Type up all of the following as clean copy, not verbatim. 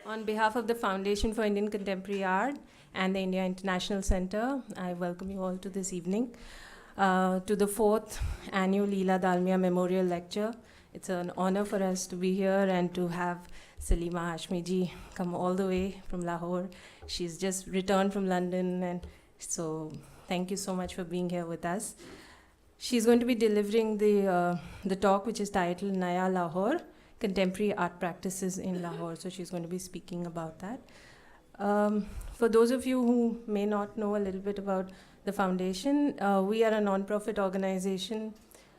On behalf of the Foundation for Indian Contemporary Art and the India International Center, I welcome you all to this evening, to the 4th annual Ila Dalmia Memorial Lecture. It's an honor for us to be here and to have Salima Hashmi ji come all the way from Lahore. She's just returned from London, and so thank you so much for being here with us. She's going to be delivering the talk, which is titled Naya Lahore, Contemporary Art Practices in Lahore. So she's going to be speaking about that. For those of you who may not know a little bit about the foundation, we are a non-profit organization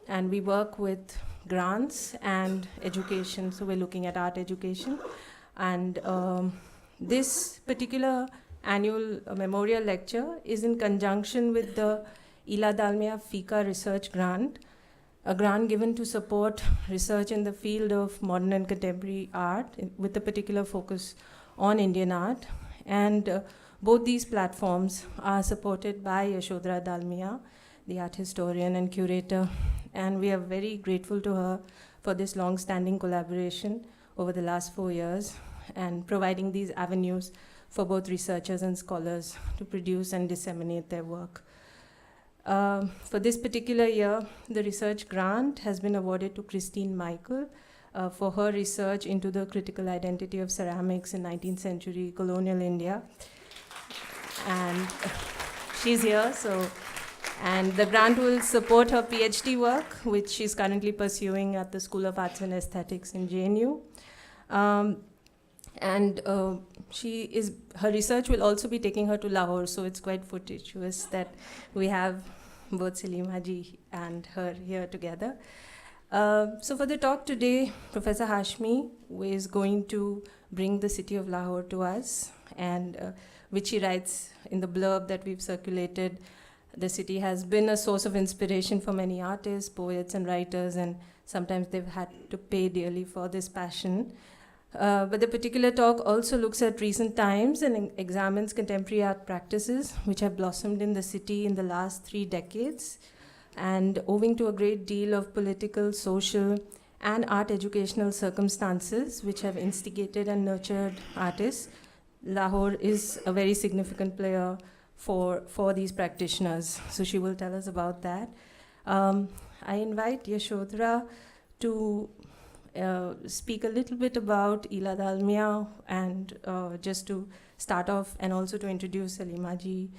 and we work with grants and education. So we're looking at art education. And this particular annual memorial lecture is in conjunction with the Ila Dalmia FICA research grant, a grant given to support research in the field of modern and contemporary art with a particular focus on Indian art. And both these platforms are supported by Yashodhara Dalmia, the art historian and curator. And we are very grateful to her for this long-standing collaboration over the last 4 years and providing these avenues for both researchers and scholars to produce and disseminate their work. For this particular year, the research grant has been awarded to Christine Michael for her research into the critical identity of ceramics in 19th century colonial India. And she's here, and the grant will support her PhD work, which she's currently pursuing at the School of Arts and Aesthetics in JNU. Her research will also be taking her to Lahore, so it's quite fortuitous that we have both Salima ji and her here together. So for the talk today, Professor Hashmi is going to bring the city of Lahore to us, and which he writes in the blurb that we've circulated. The city has been a source of inspiration for many artists, poets, and writers, and sometimes they've had to pay dearly for this passion. But the particular talk also looks at recent times and examines contemporary art practices which have blossomed in the city in the last 3 decades. And owing to a great deal of political, social, and art educational circumstances which have instigated and nurtured artists, Lahore is a very significant player for these practitioners. So she will tell us about that. I invite Yashodhara to speak a little bit about Ila Dalmia and just to start off and also to introduce Salima ji.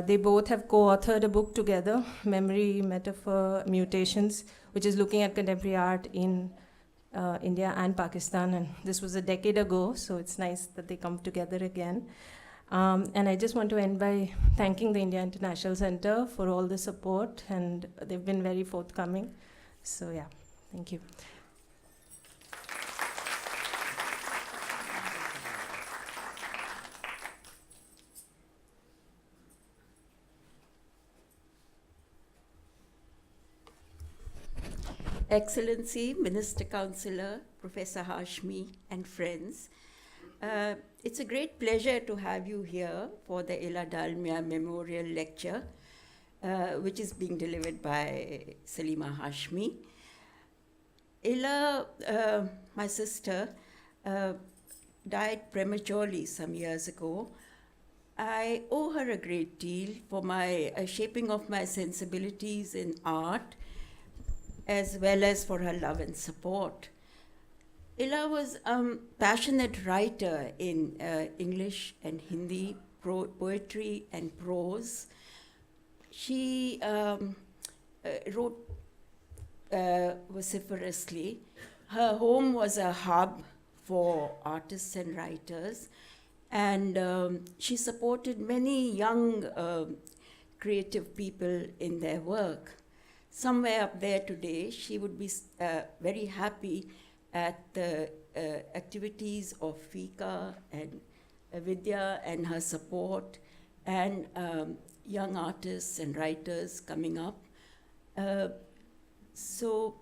They both have co-authored a book together, Memory, Metaphor, Mutations, which is looking at contemporary art in India and Pakistan. And this was a decade ago, so it's nice that they come together again. And I just want to end by thanking the India International Center for all the support, and they've been very forthcoming. So yeah, thank you. Excellency, Minister Councillor, Professor Hashmi, and friends, it's a great pleasure to have you here for the Ila Dalmia Memorial Lecture, which is being delivered by Salima Hashmi. Ila, my sister, died prematurely some years ago. I owe her a great deal for my shaping of my sensibilities in art, as well as for her love and support. Ila was a passionate writer in English and Hindi, poetry and prose. She wrote vociferously. Her home was a hub for artists and writers, and she supported many young creative people in their work. Somewhere up there today, she would be very happy at the activities of FICA and Vidya and her support, and young artists and writers coming up. So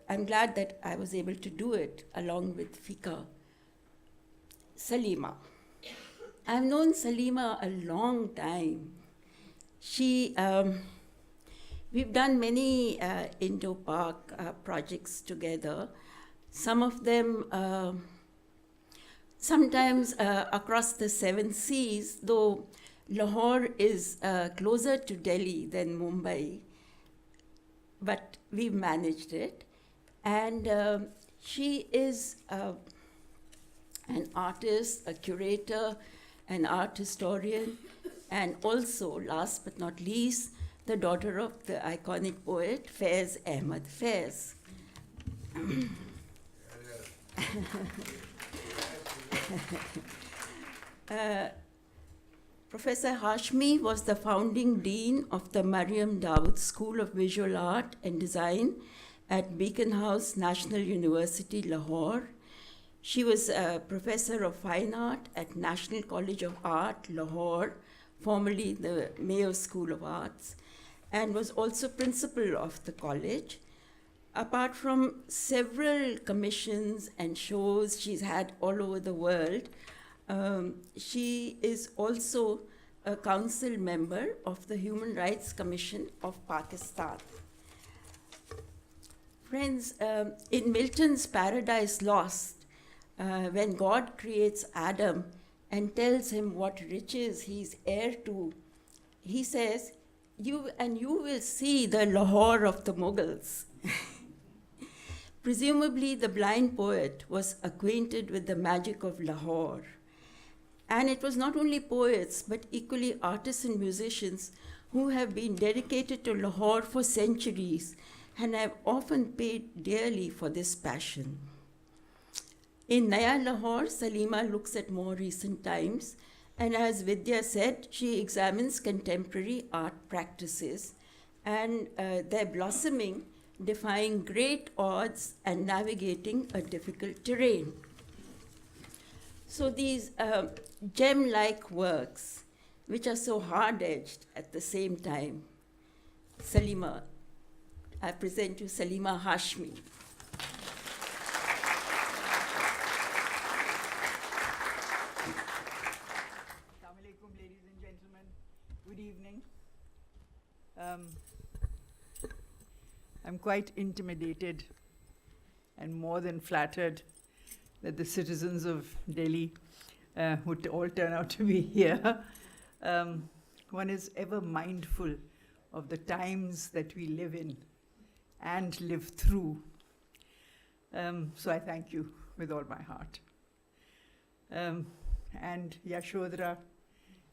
I'm glad that I was able to do it along with FICA. Salima. I've known Salima a long time. We've done many Indo-Pak projects together. Some of them sometimes across the seven seas, though Lahore is closer to Delhi than Mumbai, but we've managed it. And she is an artist, a curator, an art historian, and also, last but not least, the daughter of the iconic poet Faiz Ahmad Faiz. Professor Hashmi was the founding dean of the Miriam Ibraaz School of Visual Art and Design at Beacon House National University, Lahore. She was a professor of fine art at National College of Art, Lahore, formerly the Mayo School of Arts, and was also principal of the college. Apart from several commissions and shows she's had all over the world, she is also a council member of the Human Rights Commission of Pakistan. Friends, in Milton's Paradise Lost, when God creates Adam and tells him what riches he's heir to, he says, you will see the Lahore of the Mughals. Presumably, the blind poet was acquainted with the magic of Lahore. And it was not only poets, but equally artists and musicians who have been dedicated to Lahore for centuries and have often paid dearly for this passion. In Naya Lahore, Salima looks at more recent times, and as Vidya said, she examines contemporary art practices and their blossoming, defying great odds and navigating a difficult terrain. So these gem-like works, which are so hard-edged at the same time, Salima, I present you Salima Hashmi. Assalamu alaikum, ladies and gentlemen. Good evening. I'm quite intimidated and more than flattered that the citizens of Delhi would all turn out to be here. One is ever mindful of the times that we live in and live through. So I thank you with all my heart. And Yashodhara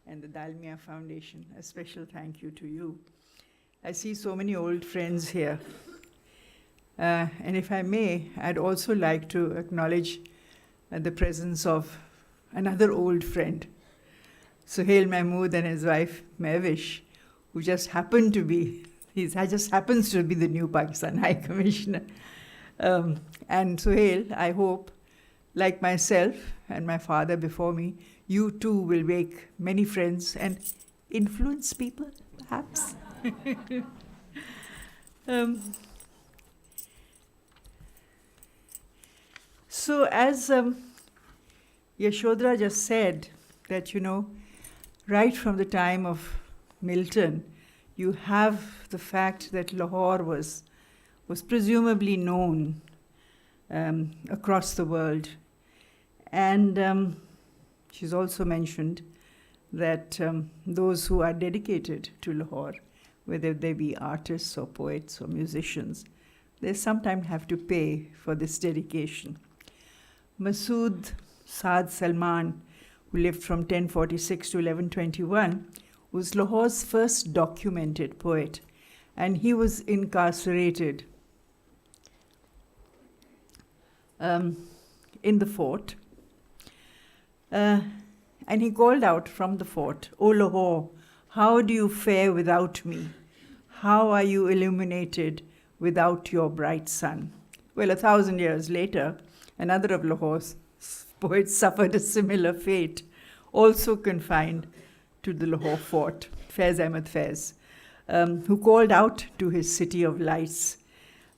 and the Dalmia Foundation, a special thank you to you. I see so many old friends here. And if I may, I'd also like to acknowledge the presence of another old friend, Suhail Mahmood and his wife Mehwish, who just happened to be, just happens to be the new Pakistan High Commissioner. And Suhail, I hope, like myself and my father before me, you too will make many friends and influence people, perhaps. So as Yashodhara just said, that, right from the time of Milton, you have the fact that Lahore was presumably known across the world. And she's also mentioned that those who are dedicated to Lahore, whether they be artists or poets or musicians, they sometimes have to pay for this dedication. Masood Saad Salman, who lived from 1046 to 1121, was Lahore's first documented poet, and he was incarcerated in the fort. And he called out from the fort, "O Lahore, how do you fare without me? How are you illuminated without your bright sun?" Well, 1,000 years later, another of Lahore's poets suffered a similar fate, also confined to the Lahore fort, Faiz Ahmad Faiz, who called out to his city of lights,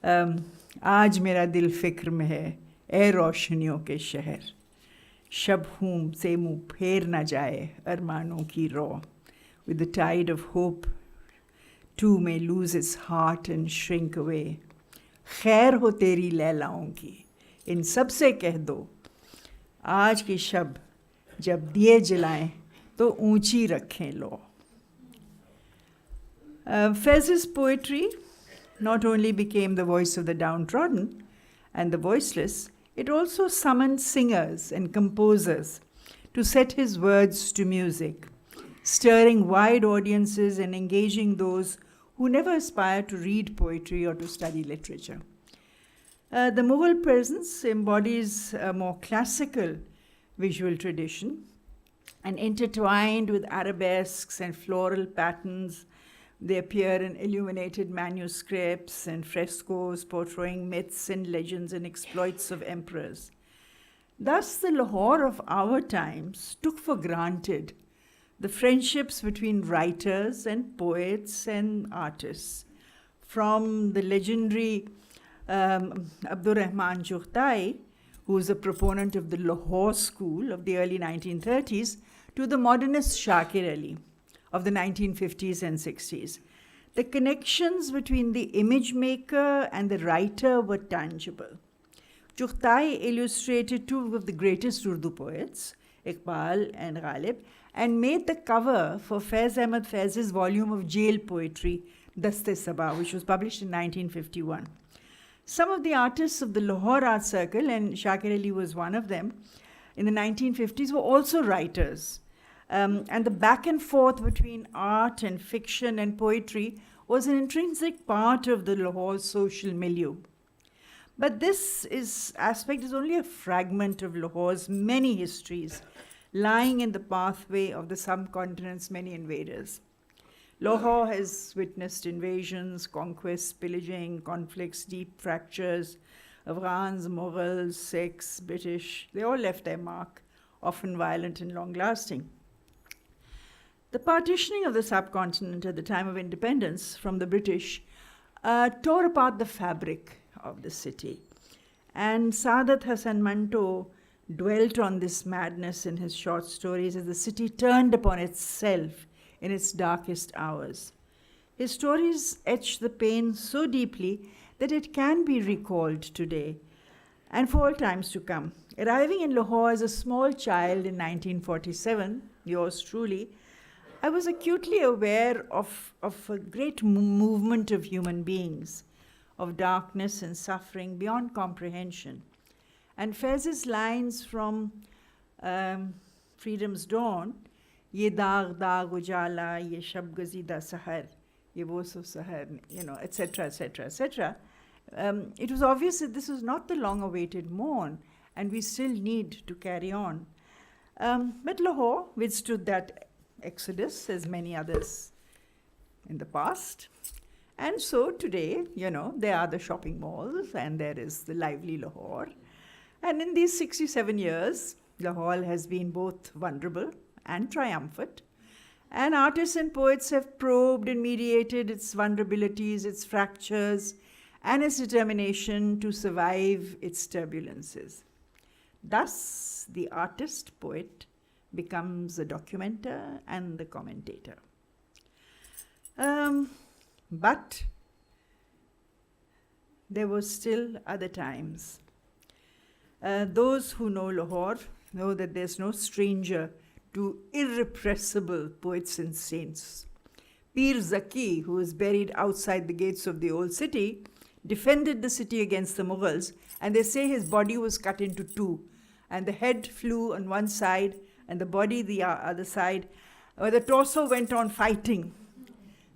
"Aaj mera dil fikr mein hai, ए रोशनियों के शहर, शब whom से मुँह फेर न जाए अरमानों की रो." With the tide of hope, too may lose its heart and shrink away. खैर हो तेरी लैलाओं की, इन सब से कह दो, आज की शब जब दिए जलाएं तो ऊंची रखें लो. Fez's poetry not only became the voice of the downtrodden and the voiceless, it also summoned singers and composers to set his words to music, stirring wide audiences and engaging those who never aspired to read poetry or to study literature. The Mughal presence embodies a more classical visual tradition, and intertwined with arabesques and floral patterns, they appear in illuminated manuscripts and frescoes portraying myths and legends and exploits of emperors. Thus, the Lahore of our times took for granted the friendships between writers and poets and artists. From the legendary Abdur Rahman Jughtai, who is a proponent of the Lahore school of the early 1930s, to the modernist Shakir Ali of the 1950s and 60s. The connections between the image maker and the writer were tangible. Jughtai illustrated two of the greatest Urdu poets, Iqbal and Ghalib, and made the cover for Faiz Ahmad Faiz's volume of jail poetry, Daste-Sabah, which was published in 1951. Some of the artists of the Lahore Art Circle, and Shakir Ali was one of them, in the 1950s were also writers. And the back and forth between art and fiction and poetry was an intrinsic part of the Lahore social milieu. But this aspect is only a fragment of Lahore's many histories, lying in the pathway of the subcontinent's many invaders. Lahore has witnessed invasions, conquests, pillaging, conflicts, deep fractures. Afghans, Mughals, Sikhs, British, they all left their mark, often violent and long-lasting. The partitioning of the subcontinent at the time of independence from the British tore apart the fabric of the city. And Saadat Hasan Manto dwelt on this madness in his short stories as the city turned upon itself in its darkest hours. His stories etch the pain so deeply that it can be recalled today and for all times to come. Arriving in Lahore as a small child in 1947, yours truly, I was acutely aware of a great movement of human beings, of darkness and suffering beyond comprehension. And Faiz's lines from Freedom's Dawn, Ye daag daag ujala, ye shab gazida sahar, ye boso sahar, etc., etc., etc. It was obvious that this was not the long-awaited morn, and we still need to carry on. But Lahore withstood that exodus, as many others in the past. And so today, there are the shopping malls, and there is the lively Lahore. And in these 67 years, Lahore has been both vulnerable and triumphant. And artists and poets have probed and mediated its vulnerabilities, its fractures, and its determination to survive its turbulences. Thus, the artist-poet becomes the documenter and the commentator. But there were still other times. Those who know Lahore know that there's no stranger to irrepressible poets and saints. Pir Zaki, who was buried outside the gates of the old city, defended the city against the Mughals, and they say his body was cut into two, and the head flew on one side and the body the other side. The torso went on fighting.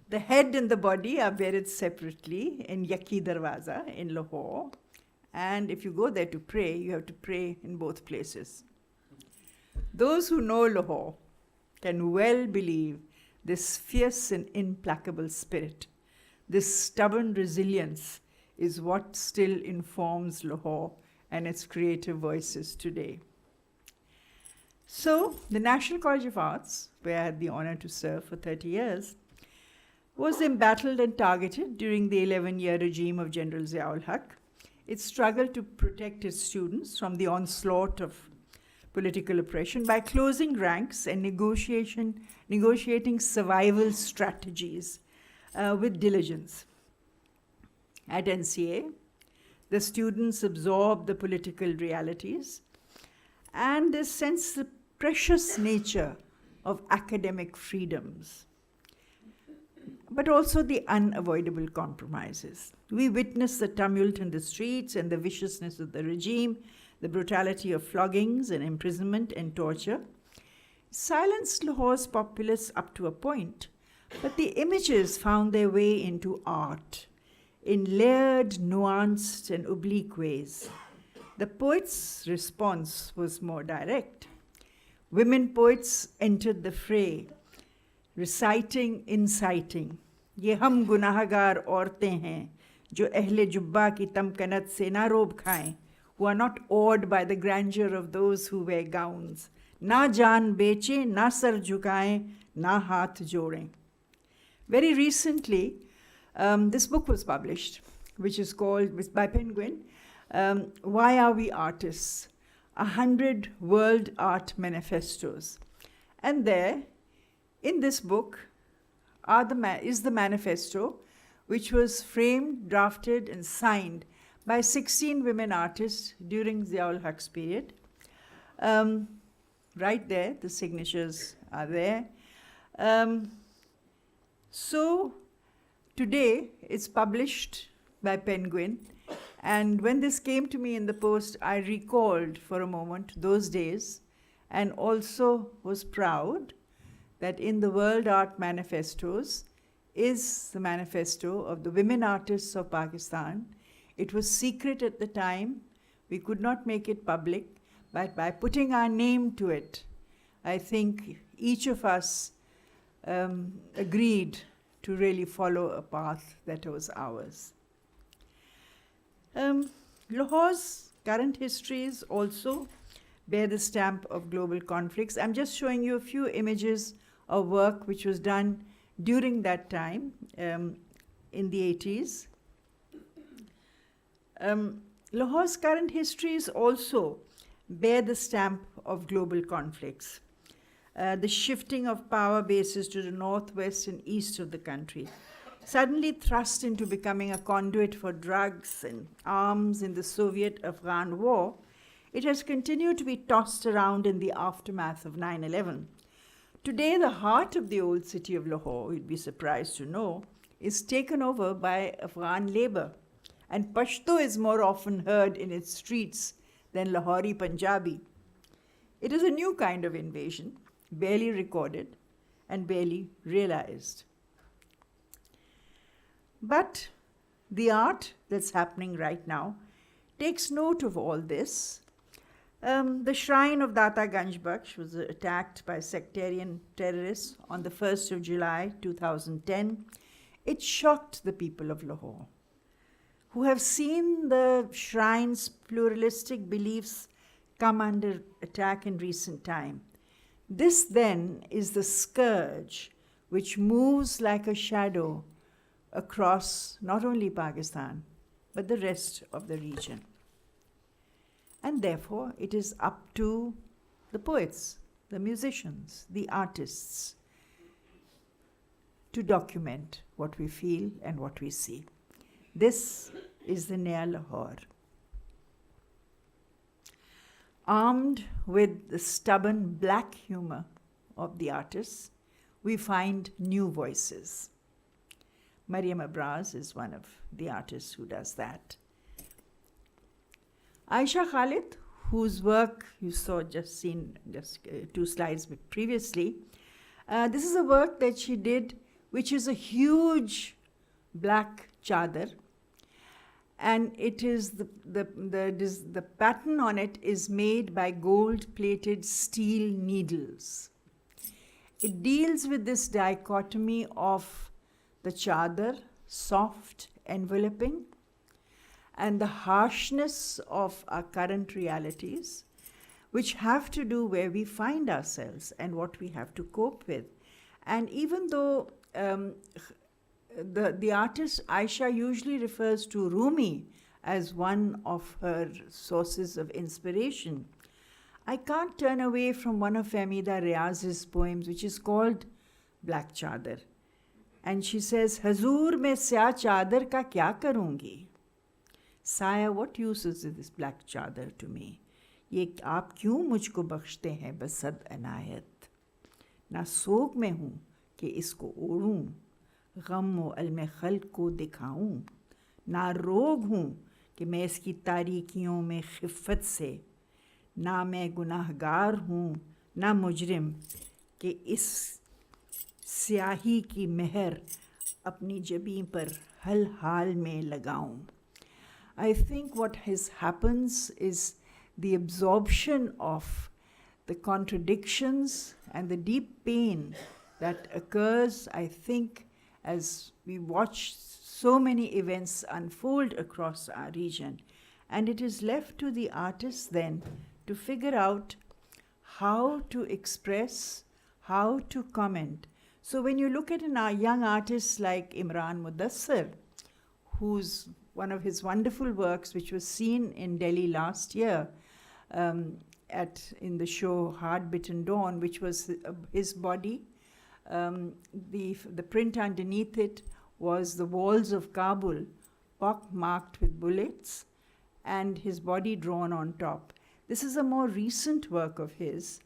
The head and the body are buried separately in Yaki Darwaza in Lahore. And if you go there to pray, you have to pray in both places. Those who know Lahore can well believe this fierce and implacable spirit. This stubborn resilience is what still informs Lahore and its creative voices today. So, the National College of Arts, where I had the honor to serve for 30 years, was embattled and targeted during the 11-year regime of General Ziaul Haq. It struggled to protect its students from the onslaught of political oppression by closing ranks and negotiating survival strategies with diligence. At NCA, the students absorbed the political realities and they sense the precious nature of academic freedoms, but also the unavoidable compromises. We witness the tumult in the streets and the viciousness of the regime, the brutality of floggings and imprisonment and torture. Silenced Lahore's populace up to a point, but the images found their way into art in layered, nuanced, and oblique ways. The poet's response was more direct. Women poets entered the fray, reciting, inciting, "Ye hum gunahagar aurtein hain, jo ahle jubba ki tamkanat se na rob khaएं," who are not awed by the grandeur of those who wear gowns. Na jaan beche, na sar jhukaएं, na haath jodeं. Very recently, this book was published, which is called, by Penguin, Why Are We Artists? 100 World Art Manifestos. And there, in this book, is the manifesto, which was framed, drafted, and signed by 16 women artists during Ziaul Haq's period. Right there, the signatures are there. So today, it's published by Penguin. And when this came to me in the post, I recalled for a moment those days and also was proud that in the World Art Manifestos is the manifesto of the women artists of Pakistan. It was secret at the time. We could not make it public, but by putting our name to it, I think each of us agreed to really follow a path that was ours. Lahore's current histories also bear the stamp of global conflicts. I'm just showing you a few images of work which was done during that time in the 80s. Lahore's current histories also bear the stamp of global conflicts. The shifting of power bases to the northwest and east of the country, suddenly thrust into becoming a conduit for drugs and arms in the Soviet-Afghan war, it has continued to be tossed around in the aftermath of 9/11. Today, the heart of the old city of Lahore, you'd be surprised to know, is taken over by Afghan labor, and Pashto is more often heard in its streets than Lahori Punjabi. It is a new kind of invasion, barely recorded and barely realized. But the art that's happening right now takes note of all this. The shrine of Data Ganj Baksh was attacked by sectarian terrorists on the 1st of July 2010. It shocked the people of Lahore, who have seen the shrine's pluralistic beliefs come under attack in recent time. This then is the scourge which moves like a shadow across not only Pakistan, but the rest of the region. And therefore, it is up to the poets, the musicians, the artists, to document what we feel and what we see. This is the Naya Lahore. Armed with the stubborn black humor of the artists, we find new voices. Miriam Ibraaz is one of the artists who does that. Aisha Khalid, whose work you saw just 2 slides previously, this is a work that she did, which is a huge black chadar, and it is the pattern on it is made by gold-plated steel needles. It deals with this dichotomy of the chadar, soft, enveloping, and the harshness of our current realities, which have to do where we find ourselves and what we have to cope with. And even though the artist Aisha usually refers to Rumi as one of her sources of inspiration, I can't turn away from one of Fahmida Riaz's poems, which is called Black Chadar. And she says, Hazur mein sya chadar ka kya karungi? Saya, what use is this black chadar to me? ये आप क्यों मुझको बख्शते हैं बसद अनायत, ना सोग में हूँ कि इसको ओढ़ूँ, गम व अलम खल्क को दिखाऊँ, ना रोग हूँ कि मैं इसकी तारीकियों में खिफ़त से, ना मैं गुनाहगार हूँ ना मुजरिम कि इस स्याही की मेहर अपनी जबीं पर हल हाल में लगाऊं. I think what happens is the absorption of the contradictions and the deep pain that occurs, I think, as we watch so many events unfold across our region. And it is left to the artists then to figure out how to express, how to comment. So when you look at a young artist like Imran Mudassir, whose one of his wonderful works, which was seen in Delhi last year in the show Hard Bitten Dawn, which was his body. The print underneath it was the walls of Kabul, pock-marked with bullets, and his body drawn on top. This is a more recent work of his,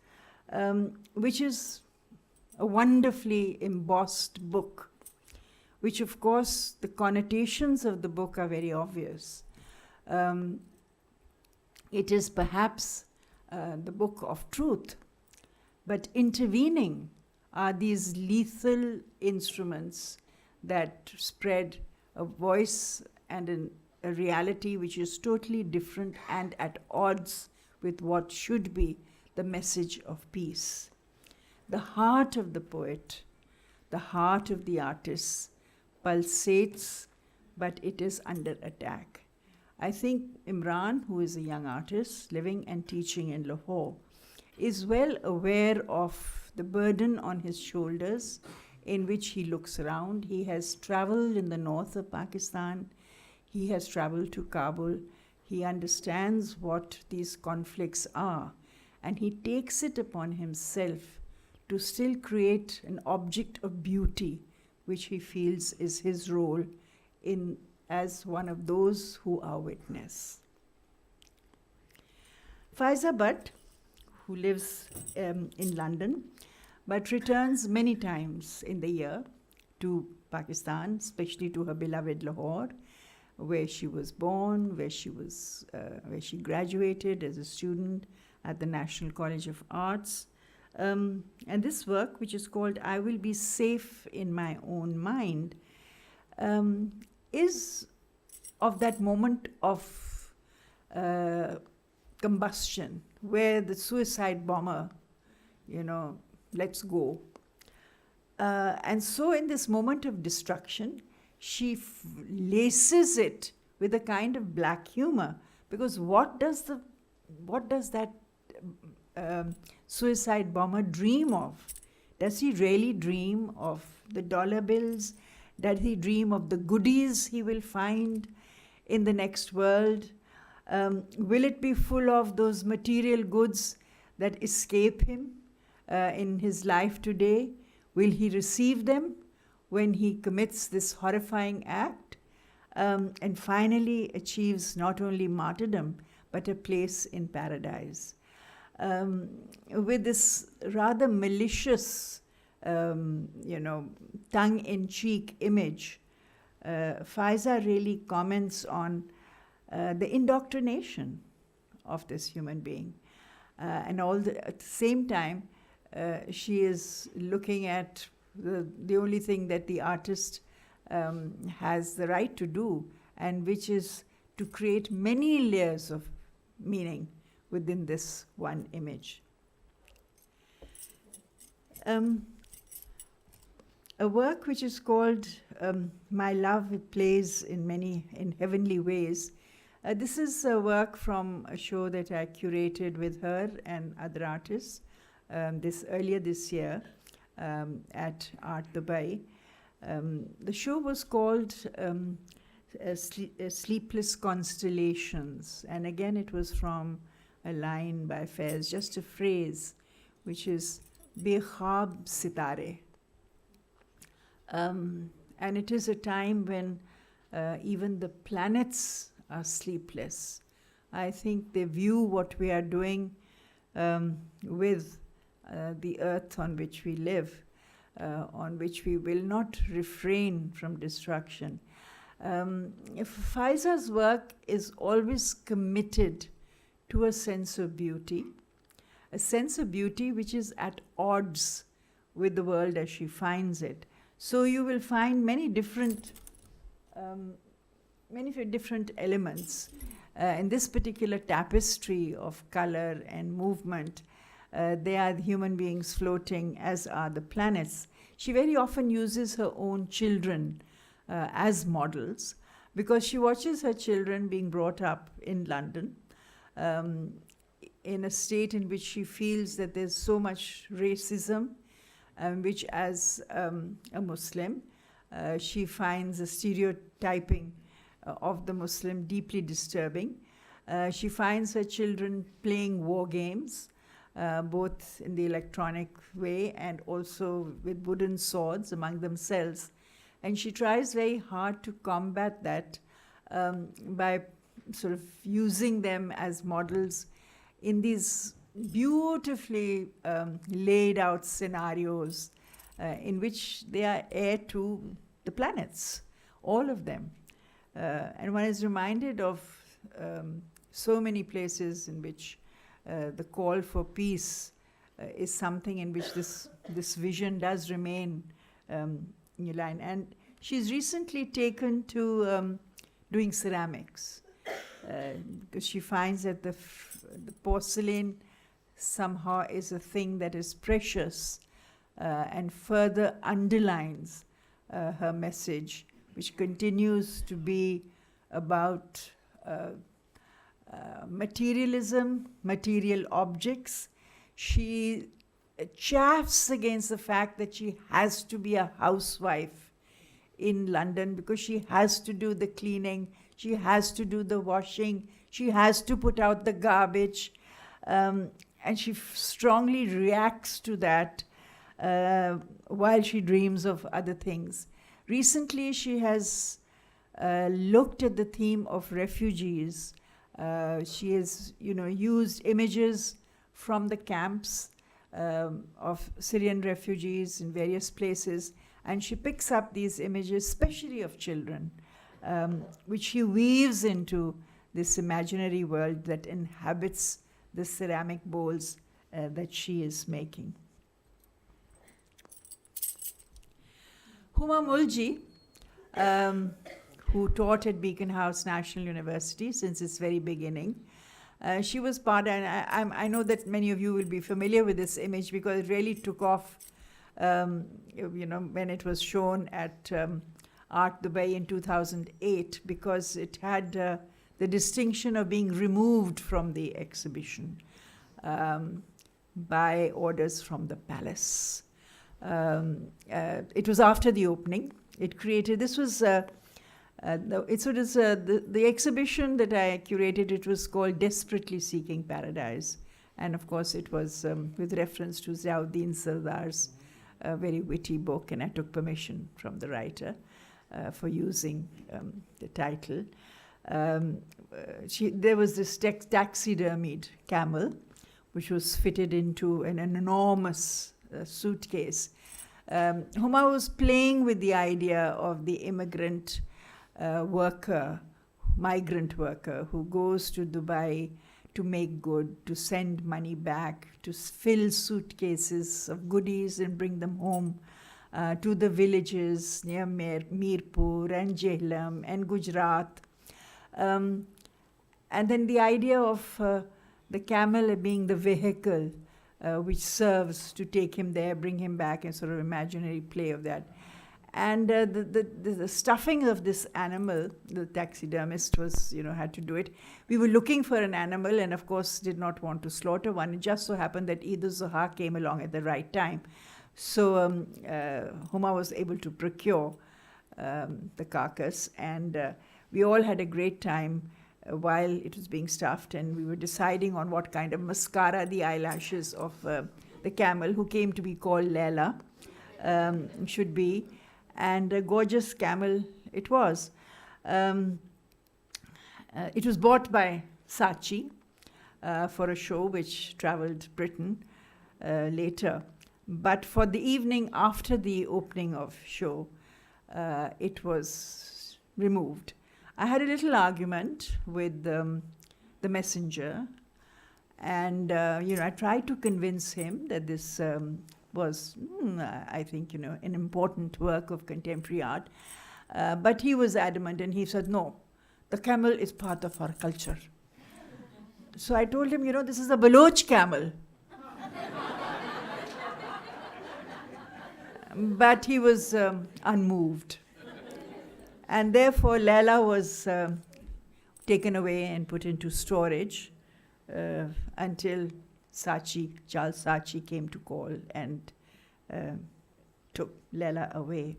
which is a wonderfully embossed book, which of course the connotations of the book are very obvious. It is perhaps the book of truth, but intervening are these lethal instruments that spread a voice and a reality which is totally different and at odds with what should be the message of peace. The heart of the poet, the heart of the artist, pulsates, but it is under attack. I think Imran, who is a young artist living and teaching in Lahore, is well aware of the burden on his shoulders in which he looks around. He has traveled in the north of Pakistan. He has traveled to Kabul. He understands what these conflicts are, and he takes it upon himself to still create an object of beauty, which he feels is his role as one of those who are witness. Faiza Butt, who lives in London, but returns many times in the year to Pakistan, especially to her beloved Lahore, where she was born, where she graduated as a student at the National College of Arts. And this work, which is called I Will Be Safe in My Own Mind, is of that moment of combustion, where the suicide bomber, lets go. And so in this moment of destruction, she laces it with a kind of black humor, because what does that suicide bomber dream of? Does he really dream of the dollar bills? Does he dream of the goodies he will find in the next world? Will it be full of those material goods that escape him in his life today? Will he receive them when he commits this horrifying act and finally achieves not only martyrdom but a place in paradise? With this rather malicious, tongue-in-cheek image, Faiza really comments on the indoctrination of this human being. And at the same time, she is looking at the only thing that the artist has the right to do, and which is to create many layers of meaning within this one image. A work which is called My Love Plays in Heavenly Ways. This is a work from a show that I curated with her and other artists earlier this year at Art Dubai. The show was called Sleepless Constellations, and again it was from a line by Faiz, just a phrase, which is Bekhab Sitare. And it is a time when even the planets are sleepless, I think they view what we are doing with the earth on which we live, on which we will not refrain from destruction. FICA's work is always committed to a sense of beauty which is at odds with the world as she finds it. So you will find many different elements in this particular tapestry of color and movement. They are the human beings floating, as are the planets. She very often uses her own children as models because she watches her children being brought up in London in a state in which she feels that there's so much racism, which as a Muslim, she finds a stereotyping of the Muslim deeply disturbing. She finds her children playing war games, both in the electronic way and also with wooden swords among themselves. And she tries very hard to combat that by sort of using them as models in these beautifully laid out scenarios in which they are heir to the planets, all of them. And one is reminded of so many places in which the call for peace is something in which this vision does remain in line. And she's recently taken to doing ceramics because she finds that the porcelain somehow is a thing that is precious and further underlines her message, which continues to be about materialism, material objects. She chafes against the fact that she has to be a housewife in London because she has to do the cleaning, she has to do the washing, she has to put out the garbage, and she strongly reacts to that while she dreams of other things. Recently, she has looked at the theme of refugees. She has, used images from the camps of Syrian refugees in various places, and she picks up these images, especially of children, which she weaves into this imaginary world that inhabits the ceramic bowls that she is making. Huma Mujli, who taught at Beacon House National University since its very beginning. She was part, and I know that many of you will be familiar with this image because it really took off, when it was shown at Art Dubai in 2008, because it had the distinction of being removed from the exhibition by orders from the palace. It was after the opening. It created, this was, the exhibition that I curated, it was called Desperately Seeking Paradise. And of course, it was with reference to Ziauddin Sardar's very witty book, and I took permission from the writer for using the title. There was this taxidermied camel, which was fitted into an enormous suitcase. Huma was playing with the idea of the immigrant migrant worker who goes to Dubai to make good, to send money back, to fill suitcases of goodies and bring them home to the villages near Mirpur and Jhelum and Gujarat. And then the idea of the camel being the vehicle which serves to take him there, bring him back, and sort of imaginary play of that. And the stuffing of this animal, the taxidermist was, had to do it. We were looking for an animal and, of course, did not want to slaughter one. It just so happened that Eid al-Zuha came along at the right time. So Huma was able to procure the carcass, and we all had a great time while it was being stuffed, and we were deciding on what kind of mascara the eyelashes of the camel, who came to be called Layla, should be. And a gorgeous camel it was. It was bought by Saatchi for a show which traveled Britain later. But for the evening after the opening of show, it was removed. I had a little argument with the messenger, and I tried to convince him that this was, I think, an important work of contemporary art. But he was adamant, and he said, no, the camel is part of our culture. So I told him, this is a Baloch camel. But he was unmoved. And therefore, Layla was taken away and put into storage until Charles Saatchi came to call and took Layla away.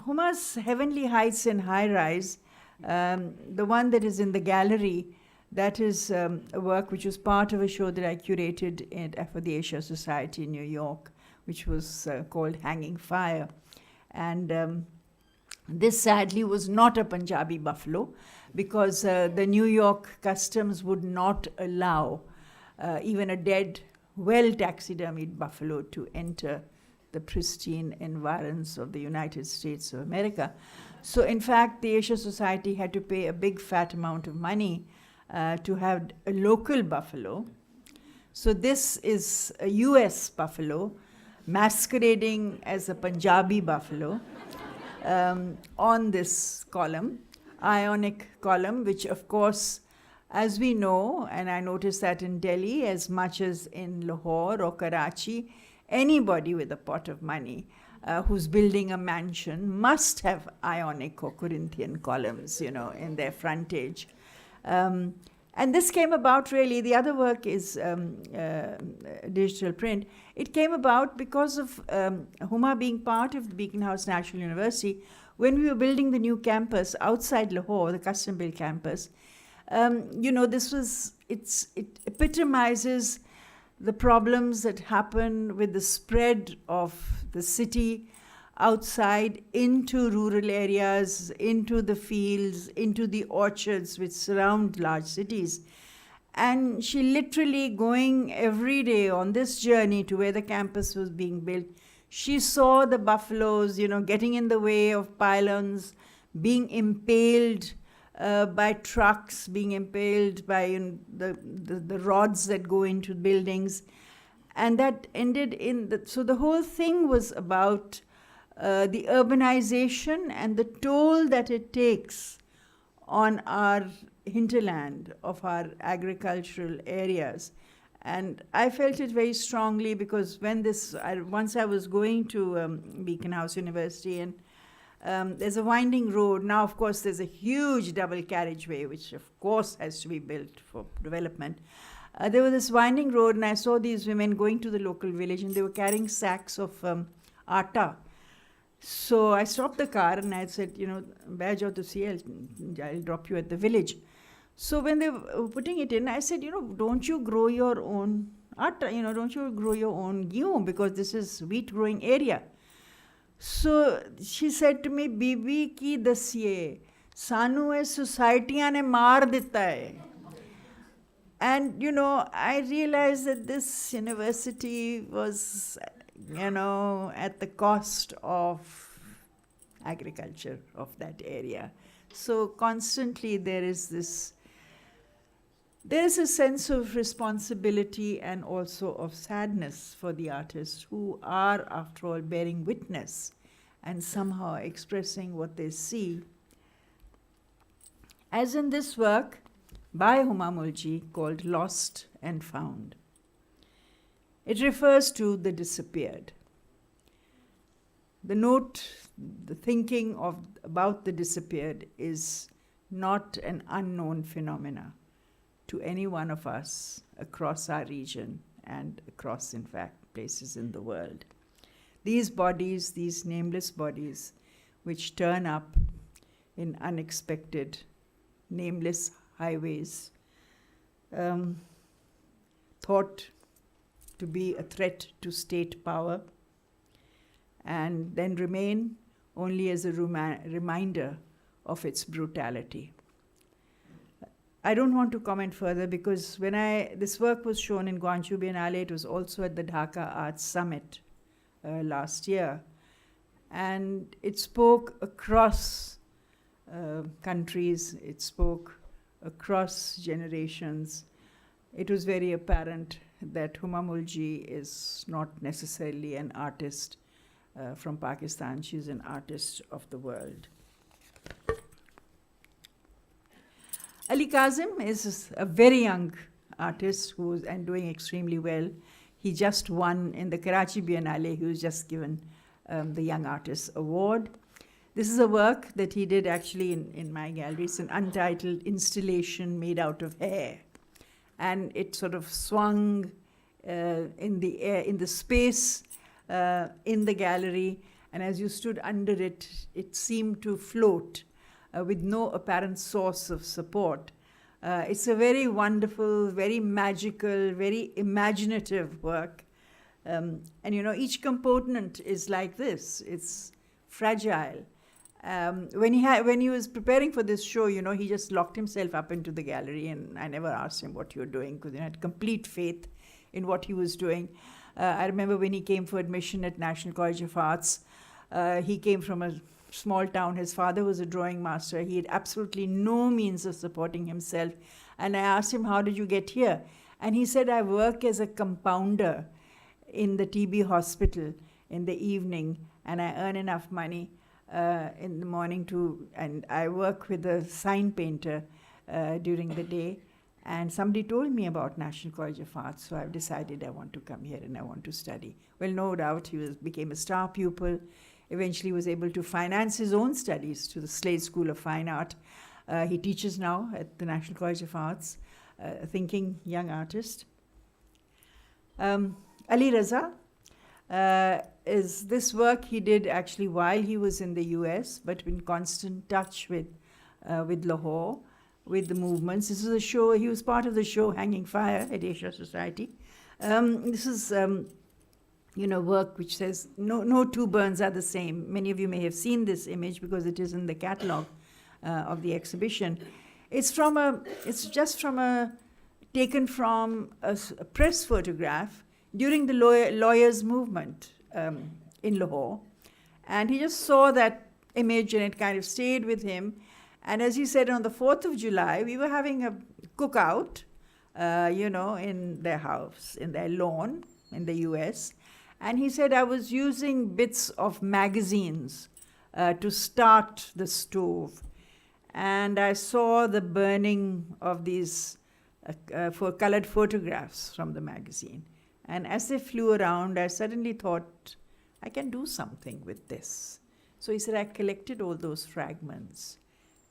Huma's Heavenly Heights and High Rise, the one that is in the gallery, that is a work which was part of a show that I curated for the Asia Society in New York, which was called Hanging Fire. And this sadly was not a Punjabi buffalo, because the New York customs would not allow even a dead, well-taxidermied buffalo to enter the pristine environs of the United States of America. So in fact, the Asia Society had to pay a big fat amount of money to have a local buffalo. So this is a US buffalo masquerading as a Punjabi buffalo on this column, Ionic column, which of course, as we know, and I noticed that in Delhi as much as in Lahore or Karachi, anybody with a pot of money who's building a mansion must have Ionic or Corinthian columns, in their frontage. And this came about really, the other work is digital print. It came about because of Huma being part of the Beacon House National University. When we were building the new campus outside Lahore, the custom-built campus, it epitomizes the problems that happen with the spread of the city outside into rural areas, into the fields, into the orchards which surround large cities. And she literally going every day on this journey to where the campus was being built. She saw the buffaloes, getting in the way of pylons, being impaled by trucks, being impaled by the rods that go into buildings. And that ended so the whole thing was about the urbanization and the toll that it takes on our hinterland of our agricultural areas. And I felt it very strongly because once I was going to Beacon House University, and there's a winding road. Now, of course, there's a huge double carriageway, which of course has to be built for development. There was this winding road, and I saw these women going to the local village, and they were carrying sacks of atta. So I stopped the car and I said, baij aao tusi, I'll drop you at the village. So when they were putting it in, I said, don't you grow your own atta, don't you grow your own geehun, because this is wheat growing area. So she said to me, Bibi ki dasiye, sanu hai societyan ne maar ditta hai. And, I realized that this university was, at the cost of agriculture of that area. So constantly there is a sense of responsibility and also of sadness for the artists who are, after all, bearing witness and somehow expressing what they see. As in this work by Huma Mujli called Lost and Found. It refers to the disappeared. The thinking about the disappeared is not an unknown phenomena to any one of us across our region and across, in fact, places in the world. These bodies, these nameless bodies, which turn up in unexpected, nameless highways, thought to be a threat to state power, and then remain only as a reminder of its brutality. I don't want to comment further because when this work was shown in Guangzhou Biennale, it was also at the Dhaka Arts Summit last year. And it spoke across countries, it spoke across generations. It was very apparent that Huma Mujli is not necessarily an artist from Pakistan. She's an artist of the world. Ali Kazim is a very young artist who's and doing extremely well. He just won in the Karachi Biennale. He was just given the Young Artist Award. This is a work that he did actually in my gallery. It's an untitled installation made out of hair. And it sort of swung in the air, in the space in the gallery. And as you stood under it, it seemed to float with no apparent source of support. It's a very wonderful, very magical, very imaginative work. And each component is like this. It's fragile. When he was preparing for this show, he just locked himself up into the gallery, and I never asked him what you were doing because he had complete faith in what he was doing. I remember when he came for admission at National College of Arts, he came from a small town. His father was a drawing master. He had absolutely no means of supporting himself. And I asked him, how did you get here? And he said, I work as a compounder in the TB hospital in the evening, and I earn enough money in the morning and I work with a sign painter during the day. And somebody told me about National College of Arts, so I've decided I want to come here and I want to study. Well, no doubt he became a star pupil, eventually was able to finance his own studies to the Slade School of Fine Art. He teaches now at the National College of Arts, a thinking young artist. Ali Raza is this work he did actually while he was in the US, but in constant touch with Lahore, with the movements. This is a show, he was part of the show Hanging Fire at Asia Society. This is work which says, no two burns are the same. Many of you may have seen this image because it is in the catalogue of the exhibition. It's taken from a press photograph during the lawyers' movement in Lahore. And he just saw that image and it kind of stayed with him. And as he said, on the 4th of July, we were having a cookout, in their house, in their lawn in the US. And he said, I was using bits of magazines to start the stove. And I saw the burning of these colored photographs from the magazine. And as they flew around, I suddenly thought, I can do something with this. So he said, I collected all those fragments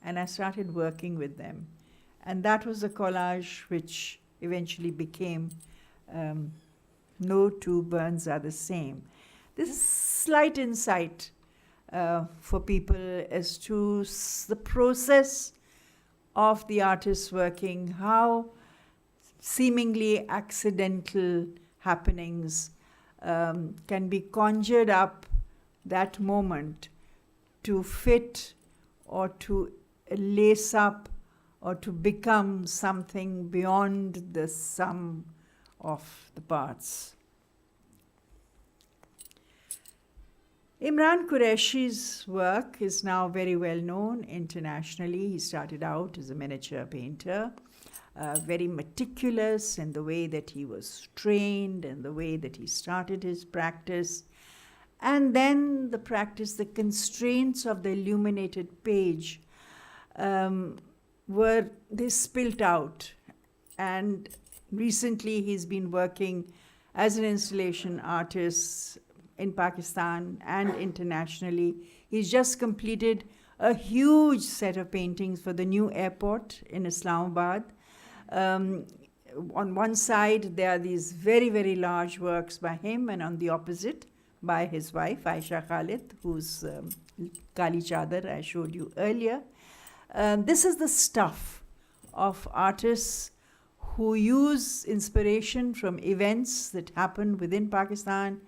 and I started working with them. And that was a collage which eventually became No Two Burns Are the Same. This is slight insight for people as to the process of the artist's working, how seemingly accidental happenings can be conjured up that moment to fit or to lace up or to become something beyond the sum of the parts. Imran Qureshi's work is now very well known internationally. He started out as a miniature painter, very meticulous in the way that he was trained and the way that he started his practice. And then the practice, the constraints of the illuminated page they spilt out. And recently he's been working as an installation artist in Pakistan and internationally. He's just completed a huge set of paintings for the new airport in Islamabad. On one side, there are these very, very large works by him, and on the opposite, by his wife, Aisha Khalid, whose Kali Chadar I showed you earlier. This is the stuff of artists who use inspiration from events that happen within Pakistan,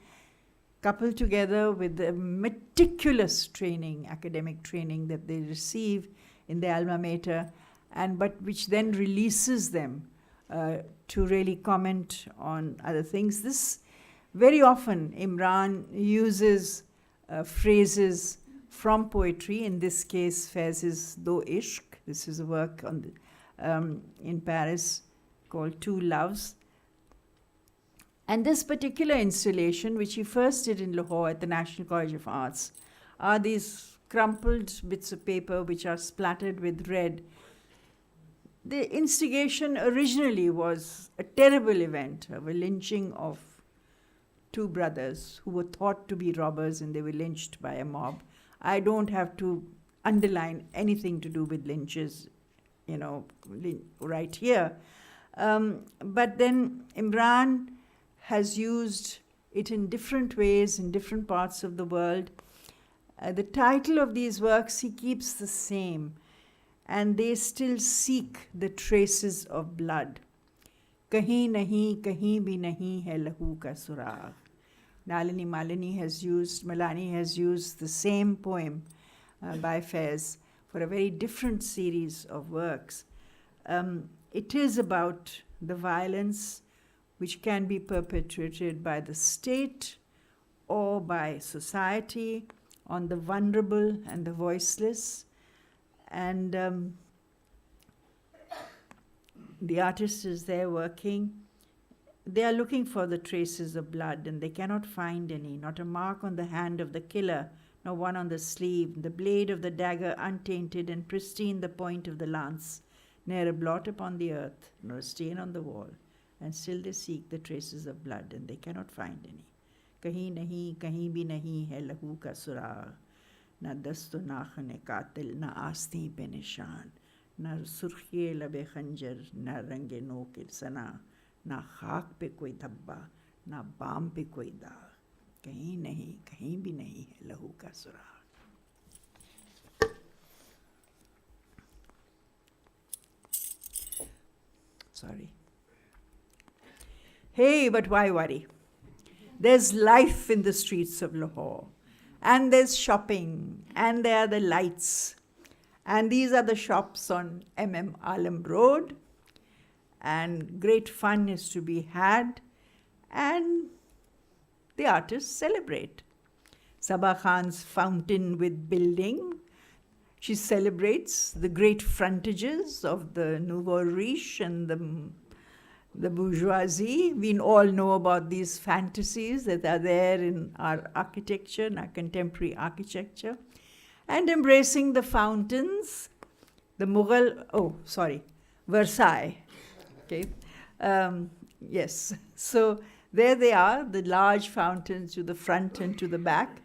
coupled together with the meticulous training, academic training that they receive in their alma mater, but which then releases them to really comment on other things. This very often Imran uses phrases from poetry. In this case, Faiz Do Ishq. This is a work on in Paris called Two Loves. And this particular installation, which he first did in Lahore at the National College of Arts, are these crumpled bits of paper which are splattered with red. The instigation originally was a terrible event of a lynching of two brothers who were thought to be robbers, and they were lynched by a mob. I don't have to underline anything to do with lynches, right here. But then Imran has used it in different ways in different parts of the world. The title of these works he keeps the same, and they still seek the traces of blood. Kahin nahi, kahin bhi nahi hai lahu ka surag. Malani has used the same poem by Faiz for a very different series of works. It is about the violence which can be perpetrated by the state or by society on the vulnerable and the voiceless. And the artist is there working. They are looking for the traces of blood, and they cannot find any, not a mark on the hand of the killer, nor one on the sleeve, the blade of the dagger untainted and pristine the point of the lance, ne'er a blot upon the earth, nor a stain on the wall. And still they seek the traces of blood, and they cannot find any. Kahin nahi, kahin bhi nahi hai lahu ka surag. Na dasto nakhne qatil, na asti pe nishan, na surkhiye labe khanjar, na range noke sana, na khak pe koi dhabba, na baam pe koi daag. Kahin nahi, kahin bhi nahi hai lahu ka surag. Sorry. Hey, but why worry? There's life in the streets of Lahore, and there's shopping, and there are the lights, and these are the shops on MM Alam Road, and great fun is to be had, and the artists celebrate. Sabah Khan's fountain with building, she celebrates the great frontages of the nouveau riche and the bourgeoisie. We all know about these fantasies that are there in our architecture, in our contemporary architecture. And embracing the fountains, the Versailles. Okay. Yes. So there they are, the large fountains to the front and to the back,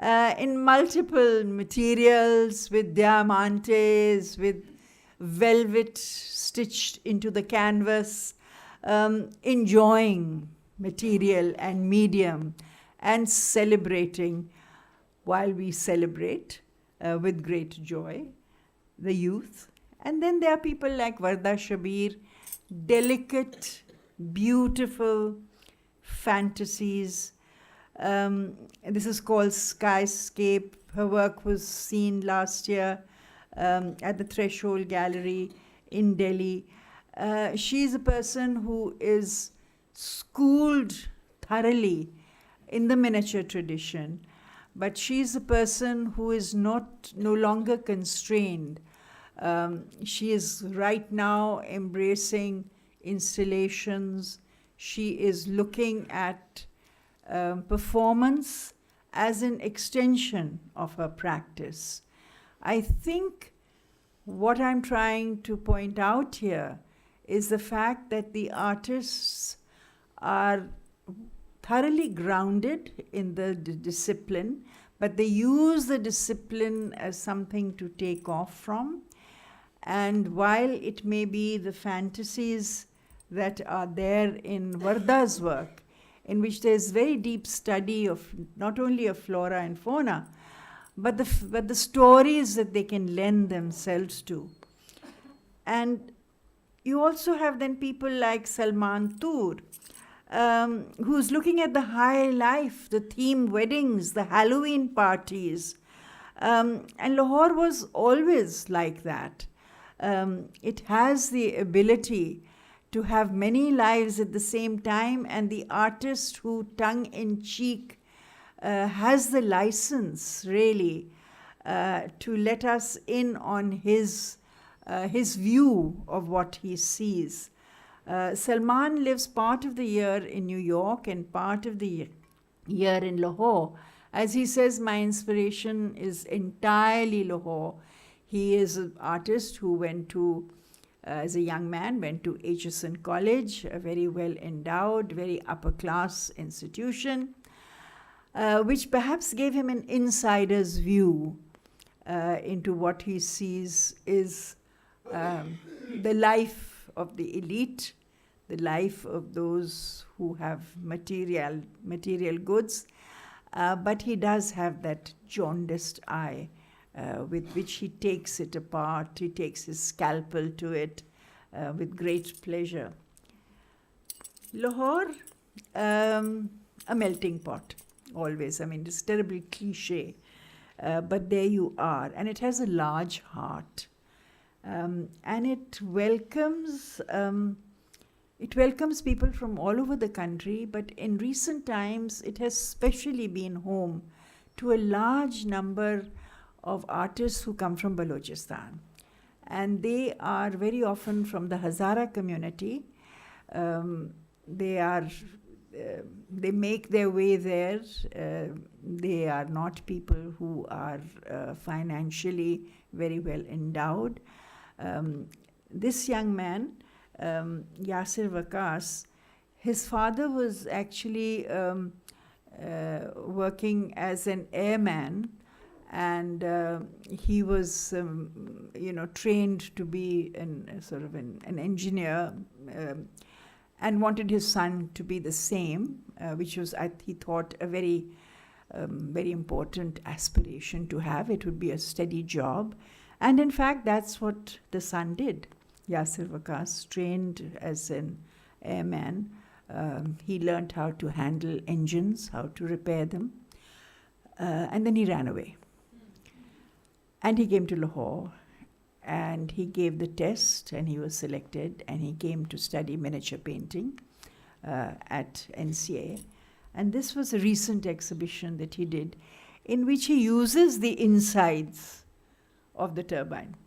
in multiple materials, with diamantes, with velvet stitched into the canvas, enjoying material and medium and celebrating while we celebrate with great joy the youth. And then there are people like Varda Shabir, delicate, beautiful fantasies. This is called Skyscape. Her work was seen last year at the Threshold Gallery in Delhi. She's a person who is schooled thoroughly in the miniature tradition, but she's a person who is no longer constrained. She is right now embracing installations. She is looking at performance as an extension of her practice. I think what I'm trying to point out here is the fact that the artists are thoroughly grounded in the discipline, but they use the discipline as something to take off from. And while it may be the fantasies that are there in Varda's work, in which there's very deep study of not only of flora and fauna, but the stories that they can lend themselves to. And you also have then people like Salman Toor, who's looking at the high life, the theme weddings, the Halloween parties. And Lahore was always like that. It has the ability to have many lives at the same time, and the artist who tongue-in-cheek has the license, really, to let us in on his view of what he sees. Salman lives part of the year in New York and part of the year in Lahore. As he says, my inspiration is entirely Lahore. He is an artist who went to, as a young man, went to Aitchison College, a very well endowed, very upper class institution, which perhaps gave him an insider's view into what he sees is the life of the elite, the life of those who have material goods, but he does have that jaundiced eye with which he takes it apart. He takes his scalpel to it with great pleasure. Lahore, a melting pot, always. I mean, it's terribly cliche, but there you are. And it has a large heart. And it welcomes people from all over the country, but in recent times, it has especially been home to a large number of artists who come from Balochistan. And they are very often from the Hazara community. They make their way there. They are not people who are financially very well endowed. This young man, Yasir Waqas, his father was actually working as an airman, and he was, trained to be an engineer, and wanted his son to be the same, which was, he thought, a very, very important aspiration to have. It would be a steady job. And in fact, that's what the son did. Yasir Waqas, trained as an airman. He learned how to handle engines, how to repair them. And then he ran away. And he came to Lahore, and he gave the test, and he was selected, and he came to study miniature painting at NCA. And this was a recent exhibition that he did, in which he uses the insides of the turbine.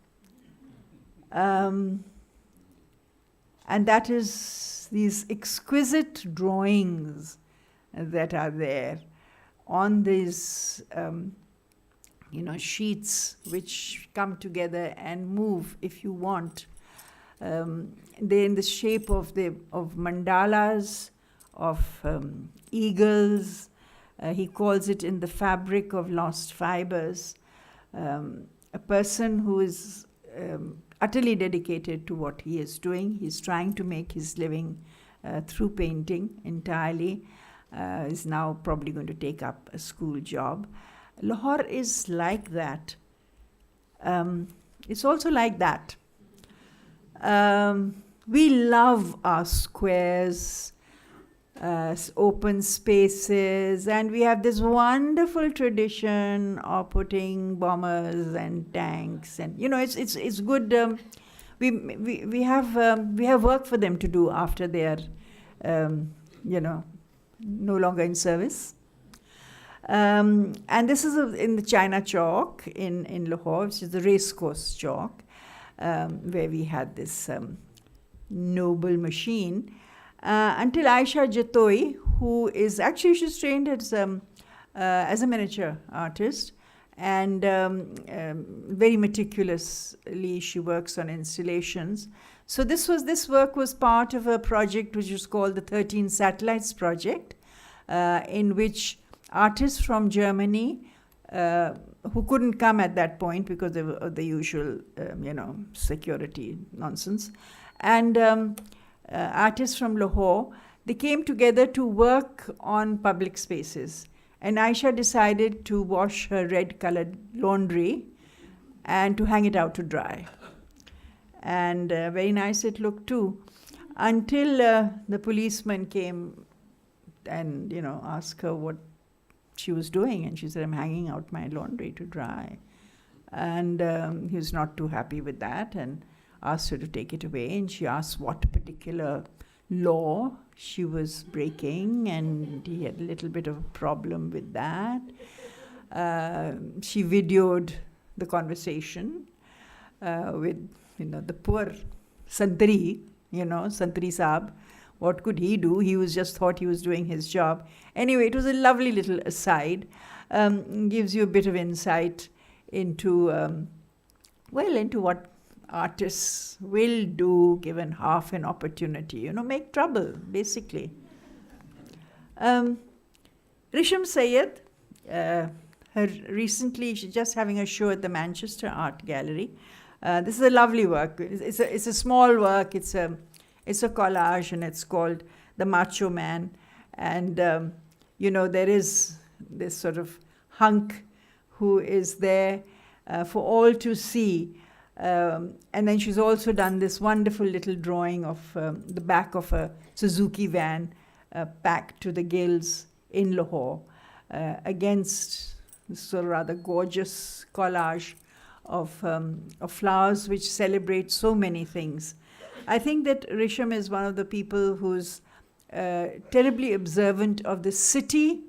And that is these exquisite drawings that are there on these sheets which come together and move if you want. They're in the shape of mandalas, of eagles. He calls it in the fabric of lost fibers. A person who is utterly dedicated to what he is doing. He's trying to make his living through painting entirely. Is now probably going to take up a school job. Lahore is like that. It's also like that. We love our squares, open spaces, and we have this wonderful tradition of putting bombers and tanks, and it's good. We have work for them to do after they are no longer in service. And this is in the China Chowk in Lahore, which is the racecourse chowk, where we had this noble machine. Until Aisha Jatoi, who is actually, she's trained as a miniature artist, and very meticulously she works on installations. So this work was part of a project which was called the 13 Satellites Project, in which artists from Germany, who couldn't come at that point because of the usual, security nonsense, and artists from Lahore, they came together to work on public spaces. And Aisha decided to wash her red-colored laundry and to hang it out to dry. And very nice it looked too, until the policeman came and, asked her what she was doing. And she said, I'm hanging out my laundry to dry. And he was not too happy with that. And asked her to take it away, and she asked what particular law she was breaking, and he had a little bit of a problem with that. She videoed the conversation with, the poor Santri, Santri Saab. What could he do? He thought he was doing his job. Anyway, it was a lovely little aside. Gives you a bit of insight into, into what artists will do given half an opportunity. Make trouble, basically. Risham Sayed, recently, she's just having a show at the Manchester Art Gallery. This is a lovely work. It's a small work. It's a collage, and it's called The Macho Man. And, there is this sort of hunk who is there for all to see. And then she's also done this wonderful little drawing of the back of a Suzuki van packed to the gills in Lahore against this sort of rather gorgeous collage of flowers which celebrate so many things. I think that Risham is one of the people who's terribly observant of the city,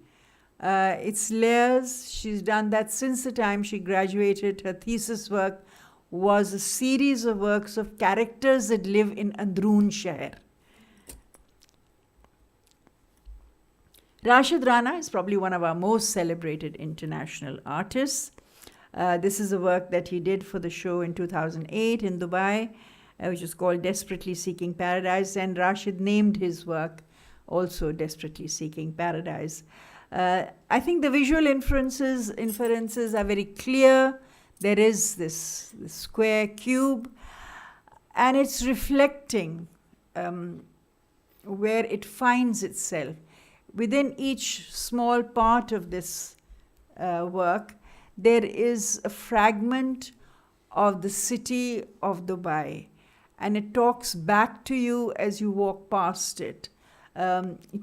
its layers. She's done that since the time she graduated. Her thesis work was a series of works of characters that live in Androon Shahr. Rashid Rana is probably one of our most celebrated international artists. This is a work that he did for the show in 2008 in Dubai, which is called Desperately Seeking Paradise, and Rashid named his work also Desperately Seeking Paradise. I think the visual inferences are very clear. There is this square cube, and it's reflecting where it finds itself. Within each small part of this work, there is a fragment of the city of Dubai, and it talks back to you as you walk past it,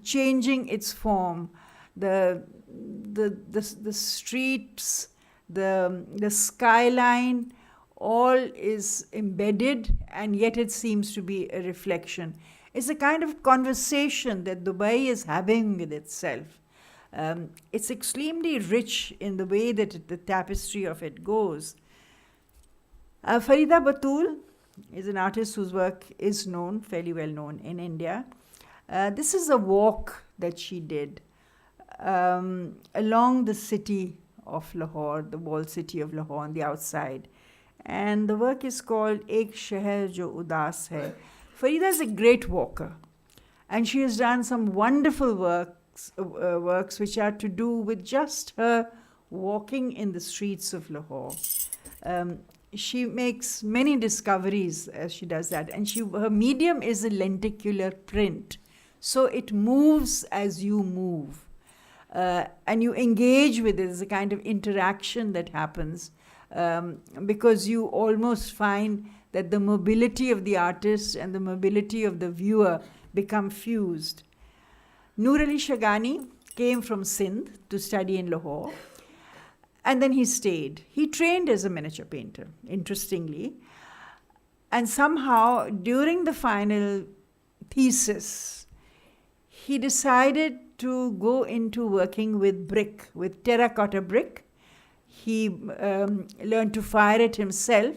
changing its form. The streets, the skyline, all is embedded, and yet it seems to be a reflection. It's a kind of conversation that Dubai is having with itself. It's extremely rich in the way that the tapestry of it goes. Farida Batul is an artist whose work is fairly well known in India. This is a walk that she did along the city of Lahore, the walled city of Lahore on the outside. And the work is called Ek Sheher Jo Udas Hai. Farida is a great walker, and she has done some wonderful works which are to do with just her walking in the streets of Lahore. She makes many discoveries as she does that, and her medium is a lenticular print, so it moves as you move. And you engage with it. There's a kind of interaction that happens because you almost find that the mobility of the artist and the mobility of the viewer become fused. Noor Ali Shagani came from Sindh to study in Lahore, and then he stayed. He trained as a miniature painter, interestingly, and somehow during the final thesis, he decided to go into working with brick, with terracotta brick. He learned to fire it himself.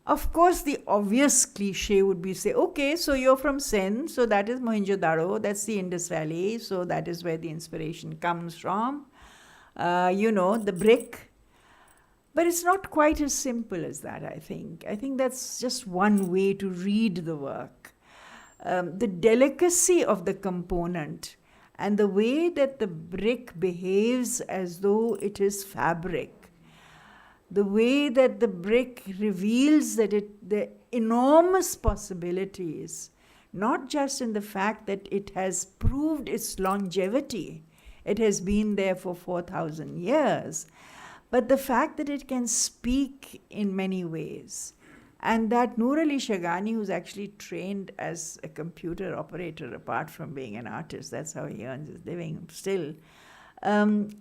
Of course, the obvious cliche would be say, okay, so you're from Sindh, so that is Mohenjo-daro, that's the Indus Valley, so that is where the inspiration comes from. The brick. But it's not quite as simple as that, I think. I think that's just one way to read the work. The delicacy of the component and the way that the brick behaves as though it is fabric, the way that the brick reveals that the enormous possibilities, not just in the fact that it has proved its longevity, it has been there for 4,000 years, but the fact that it can speak in many ways. And that Noor Ali Shagani, who's actually trained as a computer operator, apart from being an artist, that's how he earns his living still,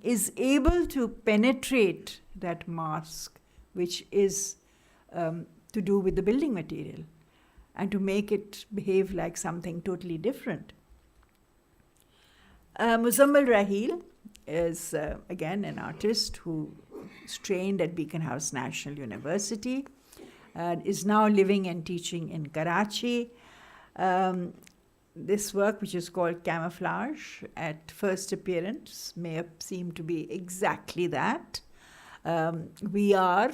is able to penetrate that mask, which is to do with the building material and to make it behave like something totally different. Muzammal Raheel is, again, an artist who is trained at Beacon House National University, is now living and teaching in Karachi. This work, which is called Camouflage, at first appearance may seem to be exactly that. We are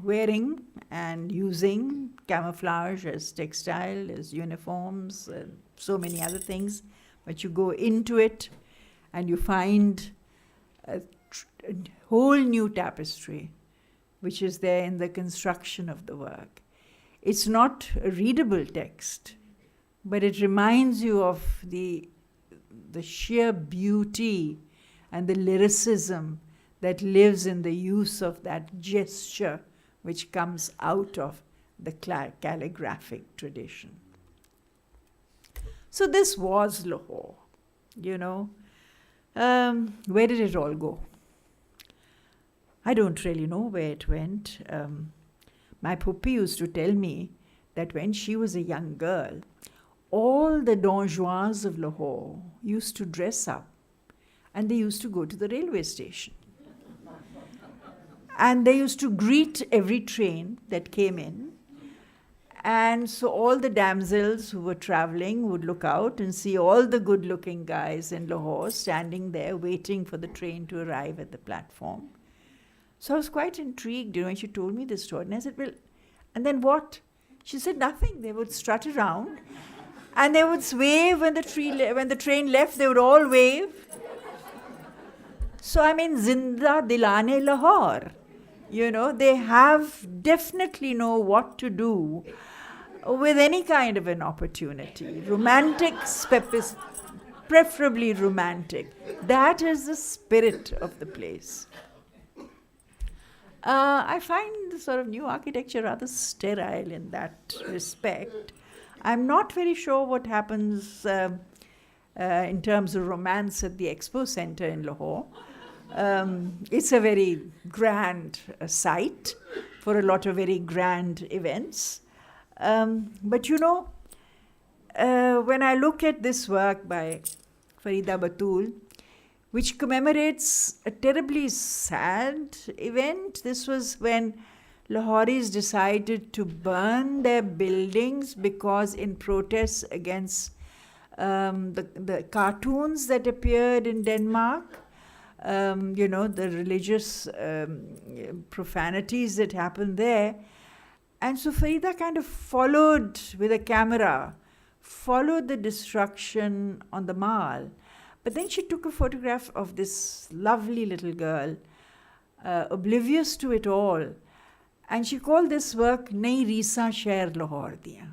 wearing and using camouflage as textile, as uniforms, and so many other things. But you go into it and you find a whole new tapestry, which is there in the construction of the work. It's not a readable text, but it reminds you of the sheer beauty and the lyricism that lives in the use of that gesture which comes out of the calligraphic tradition. So this was Lahore, you know. Where did it all go? I don't really know where it went. My puppy used to tell me that when she was a young girl, all the donjois of Lahore used to dress up and they used to go to the railway station. And they used to greet every train that came in. And so all the damsels who were traveling would look out and see all the good-looking guys in Lahore standing there waiting for the train to arrive at the platform. So I was quite intrigued, when she told me this story. And I said, well, and then what? She said, nothing. They would strut around and they would wave when the train left, they would all wave. So I mean, Zinda Dilane Lahore. You know, they definitely know what to do with any kind of an opportunity. Romantic, preferably romantic. That is the spirit of the place. I find the sort of new architecture rather sterile in that respect. I'm not very sure what happens in terms of romance at the Expo Center in Lahore. It's a very grand site for a lot of very grand events. But you know, when I look at this work by Farida Batul, which commemorates a terribly sad event, this was when Lahoris decided to burn their buildings because in protest against the cartoons that appeared in Denmark, you know, the religious profanities that happened there. And so Farida kind of followed with a camera, followed the destruction on the Mall. But then she took a photograph of this lovely little girl, oblivious to it all. And she called this work Nayi Reesa Shair Lahore Diyan.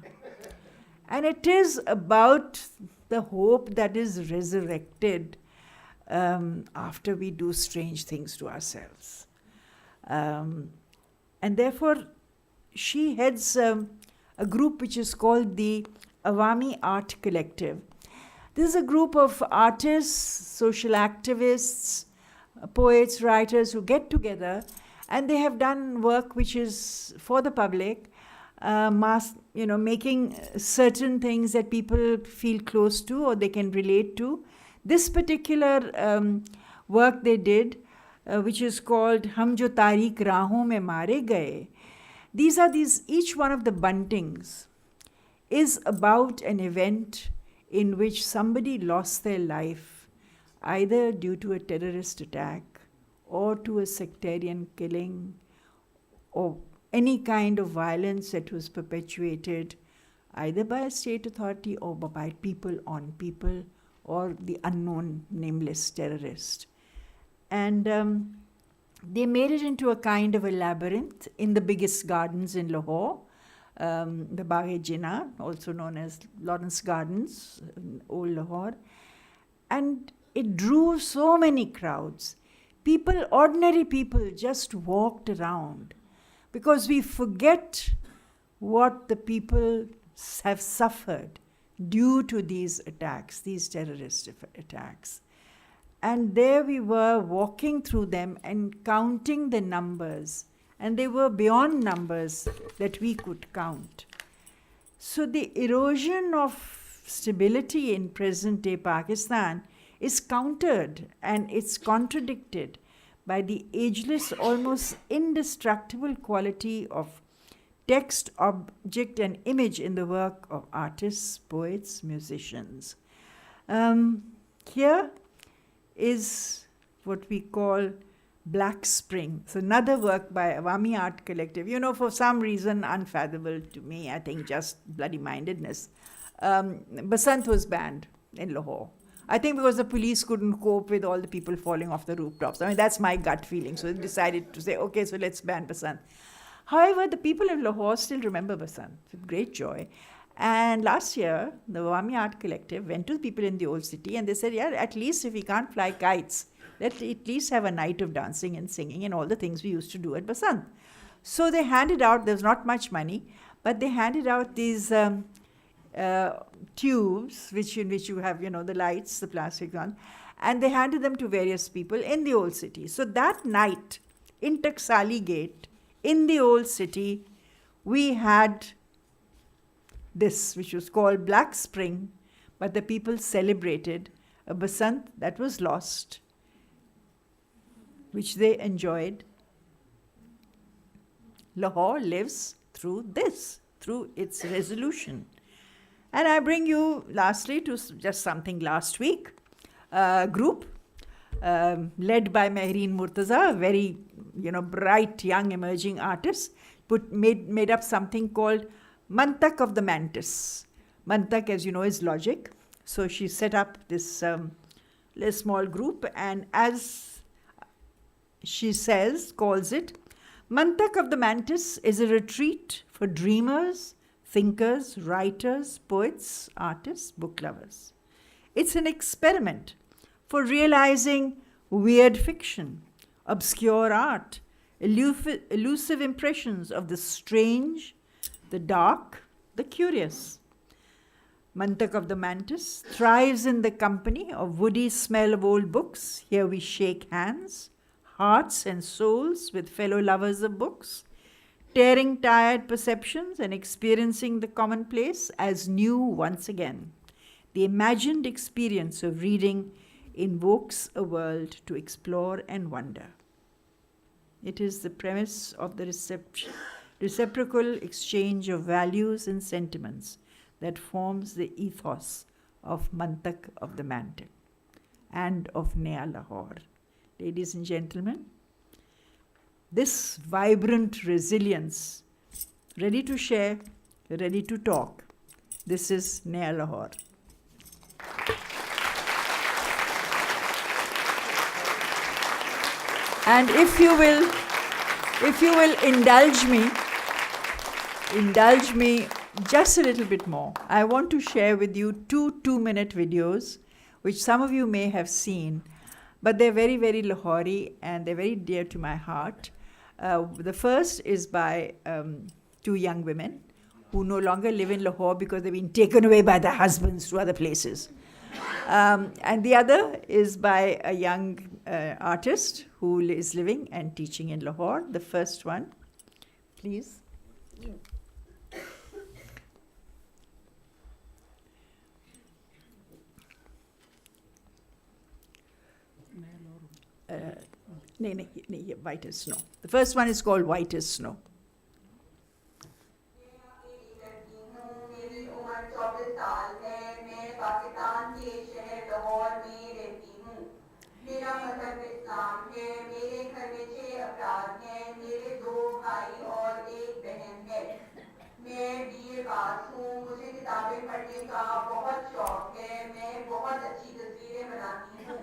And it is about the hope that is resurrected after we do strange things to ourselves. And therefore, she heads a group which is called the Awami Art Collective. This is a group of artists, social activists, poets, writers who get together, and they have done work which is for the public, making certain things that people feel close to or they can relate to. This particular work they did, which is called Hum Jo Taarik Raahon Mein Mare Gaye, each one of the buntings is about an event in which somebody lost their life, either due to a terrorist attack or to a sectarian killing or any kind of violence that was perpetuated either by a state authority or by people on people or the unknown nameless terrorist. And they made it into a kind of a labyrinth in the biggest gardens in Lahore, the Bagh-e-Jinnah, also known as Lawrence Gardens, in Old Lahore. And it drew so many crowds. People, ordinary people, just walked around because we forget what the people have suffered due to these attacks, these terrorist attacks. And there we were walking through them and counting the numbers and they were beyond numbers that we could count. So the erosion of stability in present-day Pakistan is countered and it's contradicted by the ageless, almost indestructible quality of text, object, and image in the work of artists, poets, musicians. Here is what we call Black Spring. It's another work by Awami Art Collective. You know, for some reason unfathomable to me, I think just bloody-mindedness, Basant was banned in Lahore. I think because the police couldn't cope with all the people falling off the rooftops. I mean, that's my gut feeling. So they decided to say, okay, so let's ban Basant. However, the people of Lahore still remember Basant with great joy. And last year, the Awami Art Collective went to the people in the old city and they said, yeah, at least if we can't fly kites, let's at least have a night of dancing and singing and all the things we used to do at Basant. So they handed out, there was not much money, but they handed out these tubes, in which you have, the lights, the plastic ones, and they handed them to various people in the old city. So that night, in Taksali Gate, in the old city, we had this, which was called Black Spring, but the people celebrated a Basant that was lost, which they enjoyed. Lahore lives through this, through its resolution. And I bring you lastly to just something last week, a group led by Mehreen Murtaza, a very bright young emerging artist, made up something called Mantak of the Mantis. Mantak, as you know, is logic. So she set up this little small group, and as she calls it, Mantak of the Mantis is a retreat for dreamers, thinkers, writers, poets, artists, book lovers. It's an experiment for realizing weird fiction, obscure art, elusive impressions of the strange, the dark, the curious. Mantak of the Mantis thrives in the company of woody smell of old books. Here we shake hands, hearts and souls with fellow lovers of books, tearing tired perceptions and experiencing the commonplace as new once again. The imagined experience of reading invokes a world to explore and wonder. It is the premise of the reciprocal exchange of values and sentiments that forms the ethos of Mantak of the Mantis and of Naya Lahore. Ladies and gentlemen, this vibrant resilience, ready to share, ready to talk, this is Naya Lahore. And if you will indulge me just a little bit more, I want to share with you two-minute videos, which some of you may have seen, but they're very, very Lahori and they're very dear to my heart. The first is by two young women who no longer live in Lahore because they've been taken away by their husbands to other places. And the other is by a young artist who is living and teaching in Lahore. The first one, please. White as Snow. The first one is called White as Snow. मेरा मजहब इस्लाम है, मेरे घर में 6 अफराद हैं, मेरे 2 भाई और 1 बहन है। मैं BA पास हूँ, मुझे किताबें पढ़ने का बहुत शौक है, मैं बहुत अच्छी तस्वीरें बनाती हूँ।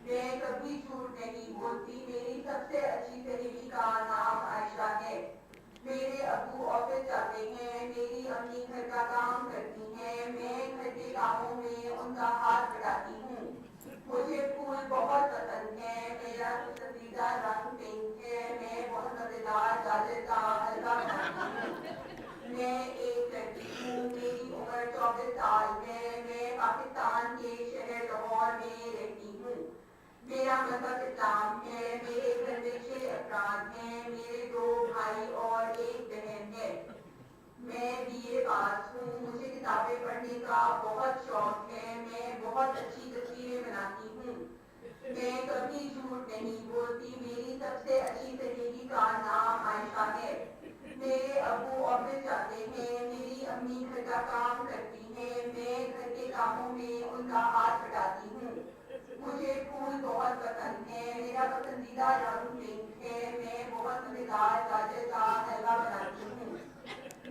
मैं कभी झूठ नहीं बोलती, मेरी सबसे अच्छी सहेली का नाम आयशा है। मेरे अब्बू ऑफिस जाते हैं, मेरी अम्मी घर का काम करती हैं, मैं घर के कामों में उनका हाथ बटाती हूँ। मुझे फूल बहुत पसंद है, मेरा पसंदीदा रंग पिंक है, मैं बहुत मजेदार गाजर का हलवा बनाती हूँ। मैं एक लड़की हूँ, मेरी उम्र 24 साल है, मैं पाकिस्तान के शहर लाहौर में रहती हूँ। मेरा मजहब इस्लाम है, मेरे घर में 6 अफराद हैं, मेरे 2 मैं बीए पास हूँ, मुझे किताबें पढ़ने का बहुत शौक है, मैं बहुत अच्छी तस्वीरें बनाती हूँ, मैं कभी झूठ नहीं बोलती, मेरी सबसे अच्छी सहेली का नाम आयशा है, मेरे अब्बू ऑफिस जाते हैं, मेरी अम्मी घर का काम करती हैं, मैं घर के कामों में उनका हाथ बटाती हूँ, मुझे फूल बहुत पसंद है, मेरा पसंदीदा रंग पिंक है, मैं बहुत मजेदार गाजर का हलवा बनाती हूँ,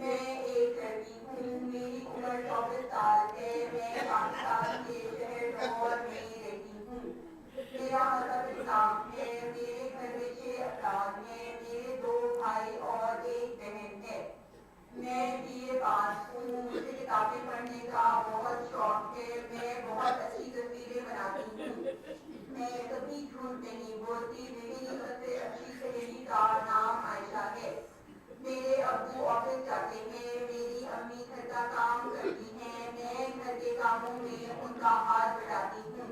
मैं एक लड़की हूँ, मेरी उम्र 24 साल है, मैं पाकिस्तान के शहर लाहौर में रहती हूँ, मेरा मजहब इस्लाम है, मेरे घर में 6 अफराद हैं, मेरे 2 भाई और 1 बहन है, मैं बीए पास हूँ, मुझे किताबें पढ़ने का बहुत शौक है, मैं बहुत अच्छी तस्वीरें बनाती हूँ, मैं कभी झूठ नहीं बोलती, मेरी सबसे अच्छी सहेली का नाम आयशा है, मेरे अब्बू ऑफिस जाते हैं, मेरी अम्मी घर का काम करती हैं, मैं घर के कामों में उनका हाथ बढ़ाती हूँ,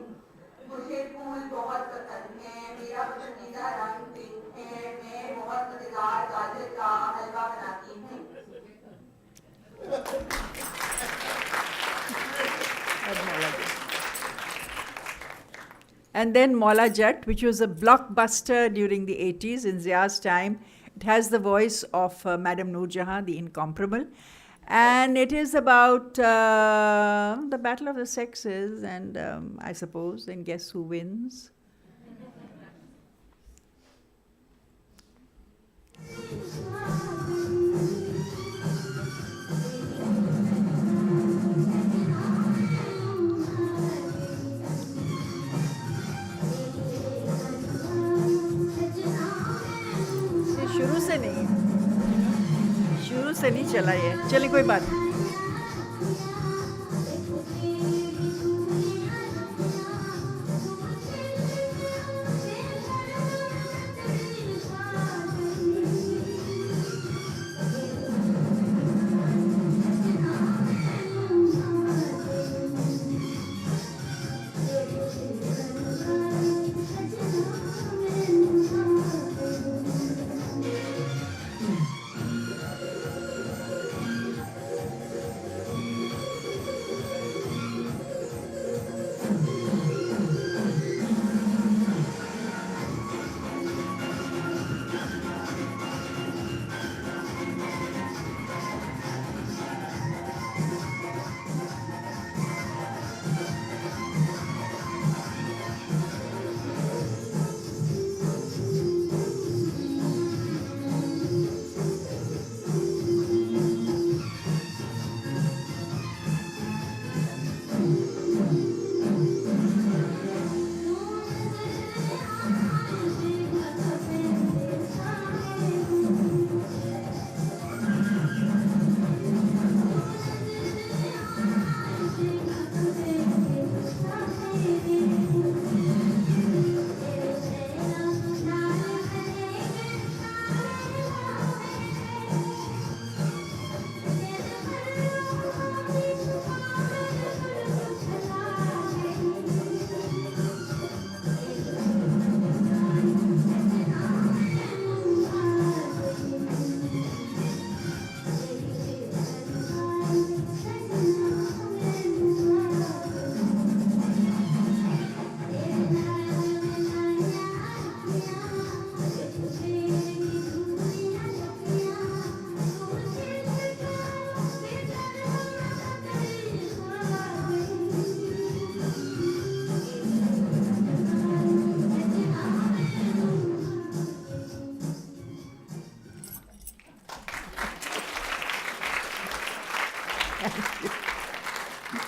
मुझे फूल बहुत पसंद है, मेरा पसंदीदा रंग पिंक है, मैं बहुत मजेदार गाजर का हलवा बनाती हूँ। And then Maula Jat, which was a blockbuster during the 80s in Zia's time. It has the voice of Madam Noor Jahan, the incomparable. And it is about the battle of the sexes, and I suppose, then guess who wins? शुरू से नहीं चला ये, चलिए कोई बात नहीं.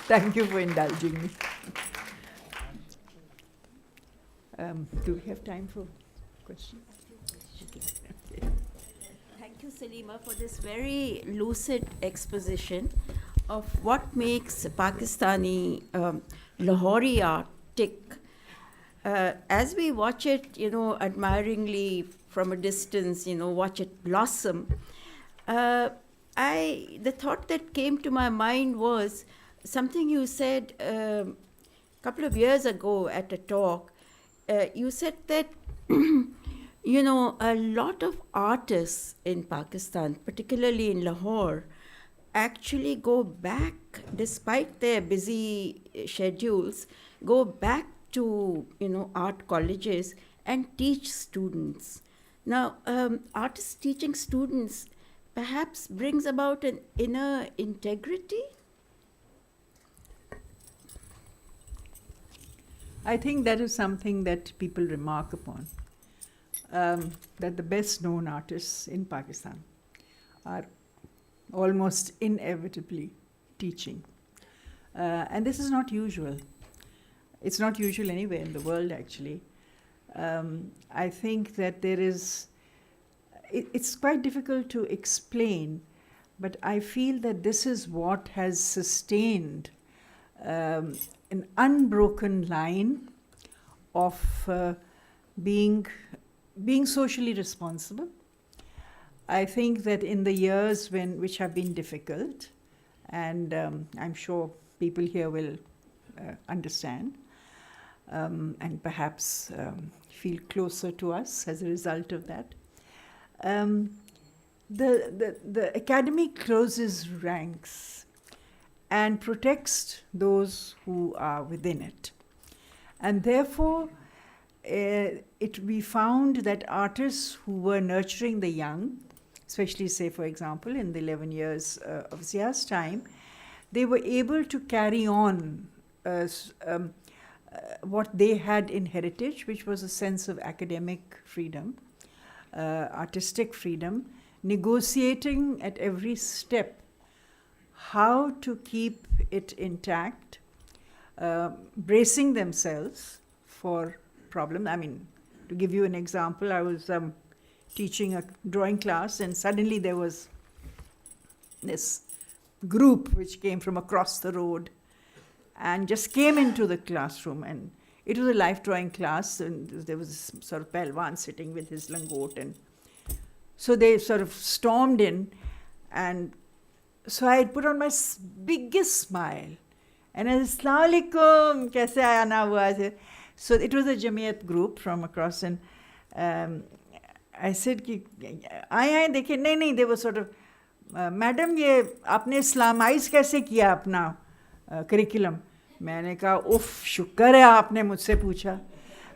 Thank you for indulging me. Do we have time for questions? Okay. Thank you, Salima, for this very lucid exposition of what makes Pakistani Lahori art tick. As we watch it, admiringly from a distance, watch it blossom, the thought that came to my mind was something you said a couple of years ago at a talk. You said that, a lot of artists in Pakistan, particularly in Lahore, actually go back, despite their busy schedules, go back to, art colleges and teach students. Now, artists teaching students perhaps brings about an inner integrity. I think that is something that people remark upon, that the best known artists in Pakistan are almost inevitably teaching. And this is not usual. It's not usual anywhere in the world, actually. I think that there is, it's quite difficult to explain, but I feel that this is what has sustained an unbroken line of being socially responsible. I think that in the years which have been difficult, and I'm sure people here will understand, and perhaps feel closer to us as a result of that. The academy closes ranks and protects those who are within it. And therefore, we found that artists who were nurturing the young, especially, say, for example, in the 11 years of Zia's time, they were able to carry on what they had in heritage, which was a sense of academic freedom, artistic freedom, negotiating at every step how to keep it intact, bracing themselves for problems. I mean, to give you an example, I was teaching a drawing class, and suddenly there was this group which came from across the road and just came into the classroom, and it was a life drawing class, and there was this sort of Pelwan sitting with his langot, and so they sort of stormed in, and so I had put on my biggest smile, and I said, "Assalamu alaikum, kaise aana hua?" So it was a Jamiyat group from across, and I said, "Aaye dekhe." Nahi, they were sort of, "Madam, ye aapne Islamize kaise kiya apna curriculum?" मैंने कहा, उफ, शुक्र है आपने मुझसे पूछा,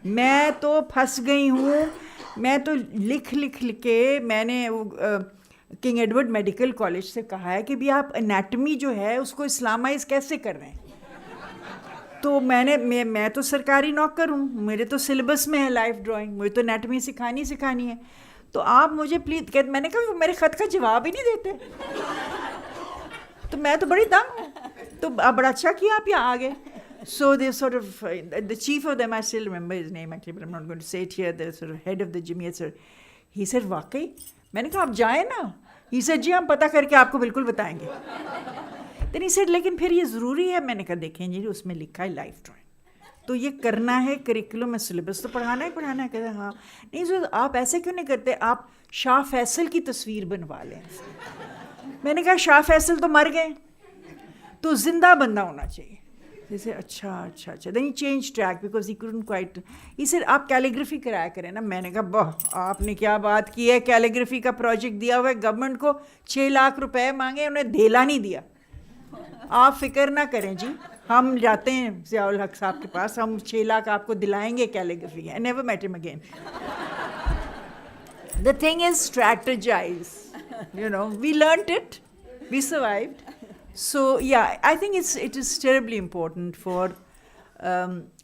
मैं तो फंस गई हूँ, मैं तो लिख के मैंने किंग एडवर्ड मेडिकल कॉलेज से कहा है कि भी आप एनाटमी जो है उसको इस्लामाइज कैसे कर रहे हैं। तो मैं तो सरकारी नौकर हूँ, मेरे तो सिलेबस में है लाइफ ड्राइंग, मुझे तो एनाटमी सिखानी है, तो आप मुझे प्लीज, मैंने कहा मेरे ख़त का जवाब ही नहीं देते, तो मैं तो बड़ी दंग हूँ, तो बड़ा अच्छा किया आप यहाँ आ गए. So they sort of, the chief of them, I still remember his name actually, but I'm not going to say it here, the sort of head of the Jamiyat, sir, he said, वाकई? मैंने कहा आप जाएं ना. He said, जी हम पता करके आपको बिल्कुल बताएंगे. Then he said, लेकिन फिर ये ज़रूरी है. मैंने कहा देखें जी उसमें लिखा है लाइफ ड्राइंग, तो ये करना है, करिकुलम में सिलेबस तो पढ़ाना है. कहते हैं हाँ. नहीं सर आप ऐसे क्यों नहीं करते, आप शाह फैसल की तस्वीर बनवा लें. मैंने कहा शाह फैसल तो मर गए, तो जिंदा बंदा होना चाहिए. He said, अच्छा. Then he changed track because he couldn't quite. He said, आप कैलीग्राफी कराया करें ना. मैंने कहा वाह आपने क्या बात की है, कैलीग्राफी का प्रोजेक्ट दिया हुआ है, गवर्नमेंट को 6 लाख रुपए मांगे, उन्हें धेला नहीं दिया. आप फिक्र ना करें जी, हम जाते हैं ज़ियाउल हक साहब के पास, हम 6 लाख आपको दिलाएंगे calligraphy. I never met him again. The thing is strategize. We learnt it, we survived. So yeah, I think it is terribly important for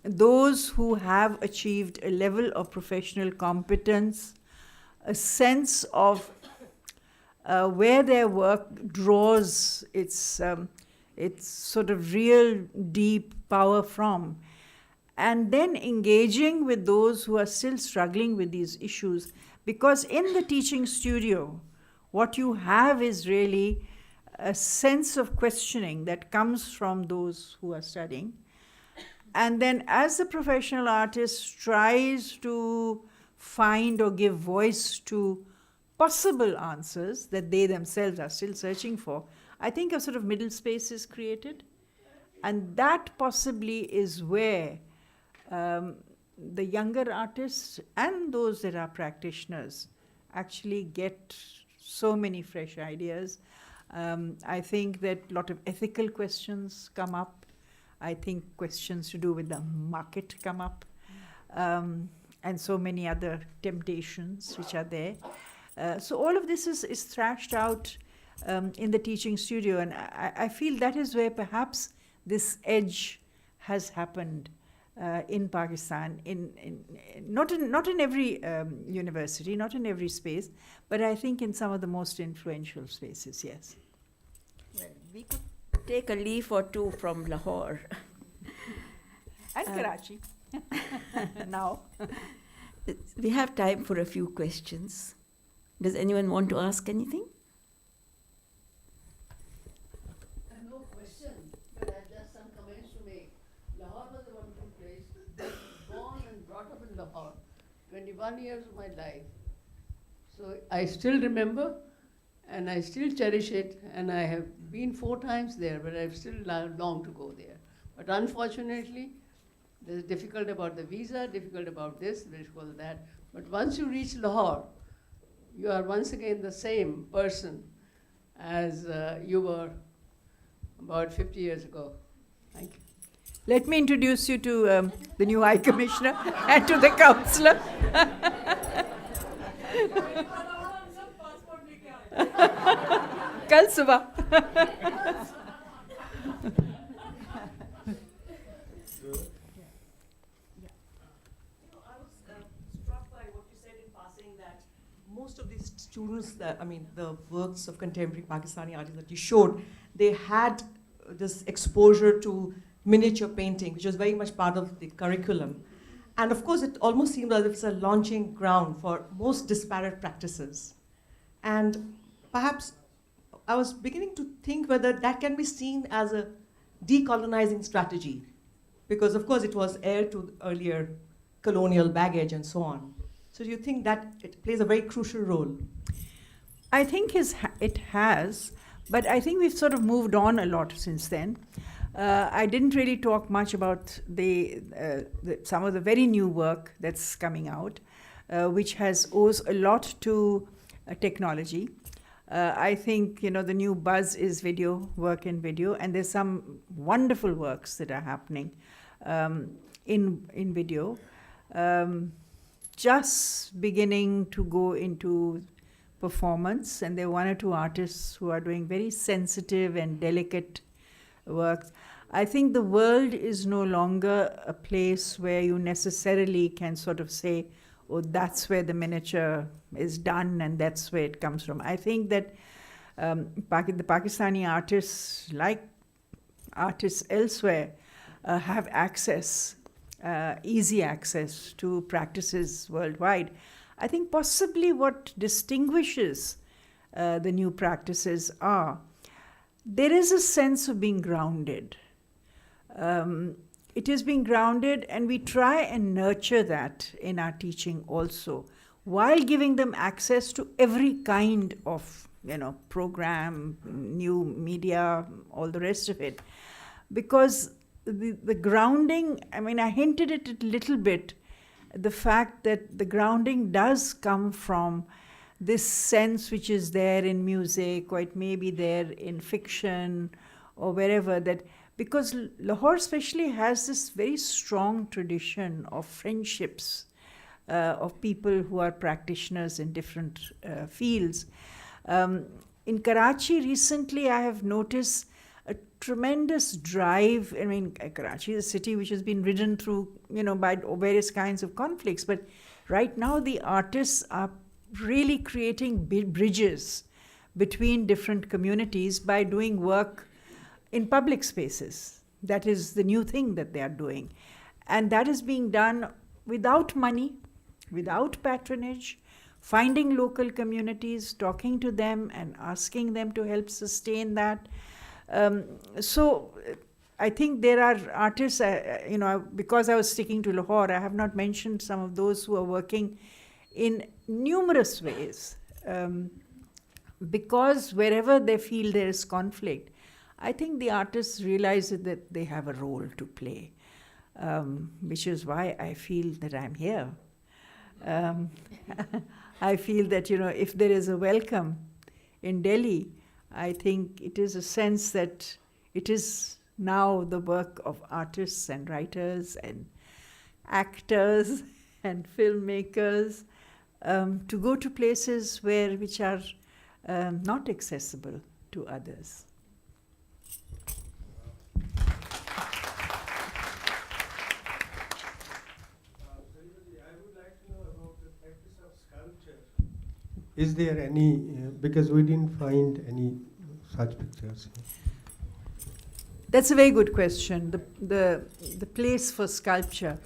those who have achieved a level of professional competence, a sense of where their work draws its sort of real deep power from, and then engaging with those who are still struggling with these issues. Because in the teaching studio, what you have is really a sense of questioning that comes from those who are studying. And then as the professional artist tries to find or give voice to possible answers that they themselves are still searching for, I think a sort of middle space is created. And that possibly is where the younger artists and those that are practitioners actually get so many fresh ideas. I think that a lot of ethical questions come up. I think questions to do with the market come up. And so many other temptations which are there. So all of this is thrashed out in the teaching studio, and I feel that is where perhaps this edge has happened in Pakistan, not in every university, not in every space, but I think in some of the most influential spaces, yes. Well, we could take a leaf or two from Lahore. And Karachi. Now. We have time for a few questions. Does anyone want to ask anything? I have no question, but I have just some comments to make. Lahore was a wonderful place. Born and brought up in Lahore, 21 years of my life. So I still remember, and I still cherish it, and I have been 4 times there, but I still long to go there. But unfortunately, there's difficult about the visa, difficult about this, difficult that. But once you reach Lahore, you are once again the same person as you were about 50 years ago. Thank you. Let me introduce you to the new High Commissioner and to the Councillor. Kal subah. Struck by what you said in passing that most of these students, the works of contemporary Pakistani artists that you showed, they had this exposure to miniature painting, which was very much part of the curriculum. And of course, it almost seemed as if it's a launching ground for most disparate practices. And perhaps I was beginning to think whether that can be seen as a decolonizing strategy, because of course it was heir to earlier colonial baggage and so on. So do you think that it plays a very crucial role? I think it has, but I think we've sort of moved on a lot since then. I didn't really talk much about some of the very new work that's coming out, which owes a lot to technology. I think, the new buzz is work in video, and there's some wonderful works that are happening in video. Just beginning to go into performance, and there are 1 or 2 artists who are doing very sensitive and delicate works. I think the world is no longer a place where you necessarily can sort of say, oh, that's where the miniature is done and that's where it comes from. I think that the Pakistani artists, like artists elsewhere, have access, easy access to practices worldwide. I think possibly what distinguishes the new practices are, there is a sense of being grounded. It is being grounded, and we try and nurture that in our teaching also, while giving them access to every kind of, program, new media, all the rest of it. Because the grounding, I hinted at it a little bit, the fact that the grounding does come from this sense which is there in music, or it may be there in fiction, or wherever, that because Lahore especially has this very strong tradition of friendships of people who are practitioners in different fields. In Karachi recently, I have noticed a tremendous drive. Karachi is a city which has been ridden through, by various kinds of conflicts. But right now, the artists are really creating bridges between different communities by doing work in public spaces. That is the new thing that they are doing. And that is being done without money, without patronage, finding local communities, talking to them and asking them to help sustain that. So I think there are artists, because I was sticking to Lahore, I have not mentioned some of those who are working in numerous ways. Because wherever they feel there is conflict, I think the artists realize that they have a role to play, which is why I feel that I'm here. I feel that, if there is a welcome in Delhi, I think it is a sense that it is now the work of artists and writers and actors and filmmakers to go to places which are not accessible to others. I would like to know about the practice of sculpture. Is there any, because we didn't find any such pictures. That's a very good question. The place for sculpture.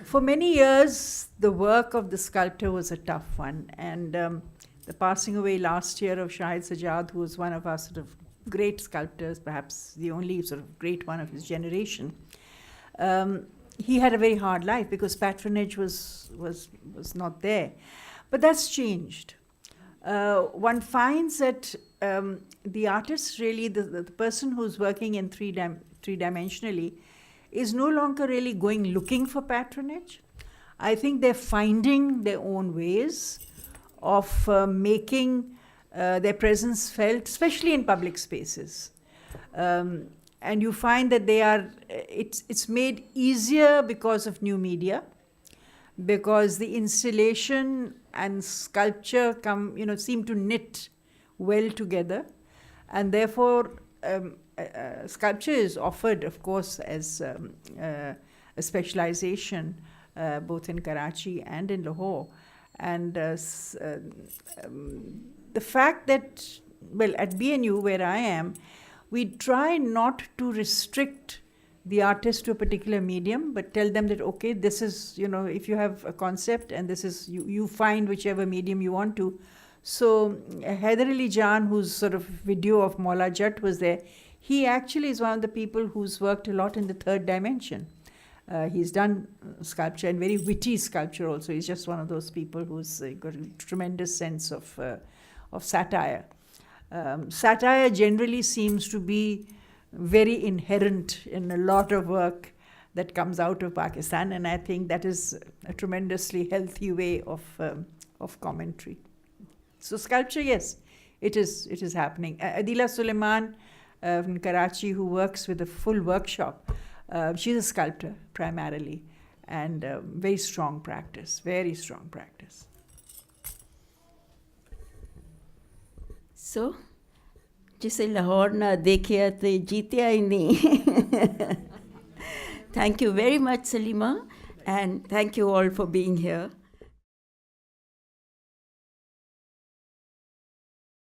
For many years, the work of the sculptor was a tough one. And the passing away last year of Shahid Sajjad, who was one of our sort of great sculptors, perhaps the only sort of great one of his generation, he had a very hard life because patronage was not there. But that's changed. One finds that the artist really, the person who's working in three-dimensionally, is no longer really going looking for patronage. I think they're finding their own ways of making their presence felt, especially in public spaces. And you find that it's made easier because of new media, because the installation and sculpture seem to knit well together, and therefore sculpture is offered, of course, as a specialization both in Karachi and in Lahore. And the fact that, well, at BNU, where I am, we try not to restrict the artist to a particular medium, but tell them that, okay, this is, if you have a concept and this is, you find whichever medium you want to. So Haider Ali Jan, whose sort of video of Maula Jat was there, he actually is one of the people who's worked a lot in the third dimension. He's done sculpture, and very witty sculpture also. He's just one of those people who's got a tremendous sense of satire. Satire generally seems to be very inherent in a lot of work that comes out of Pakistan, and I think that is a tremendously healthy way of commentary. So sculpture, yes, it is happening. Adila Suleiman in Karachi, who works with a full workshop, she's a sculptor primarily, and very strong practice, very strong practice. So, जिसे लाहौर ना देखिया तो जीतिया ही नहीं. Thank you very much, Salima, and thank you all for being here.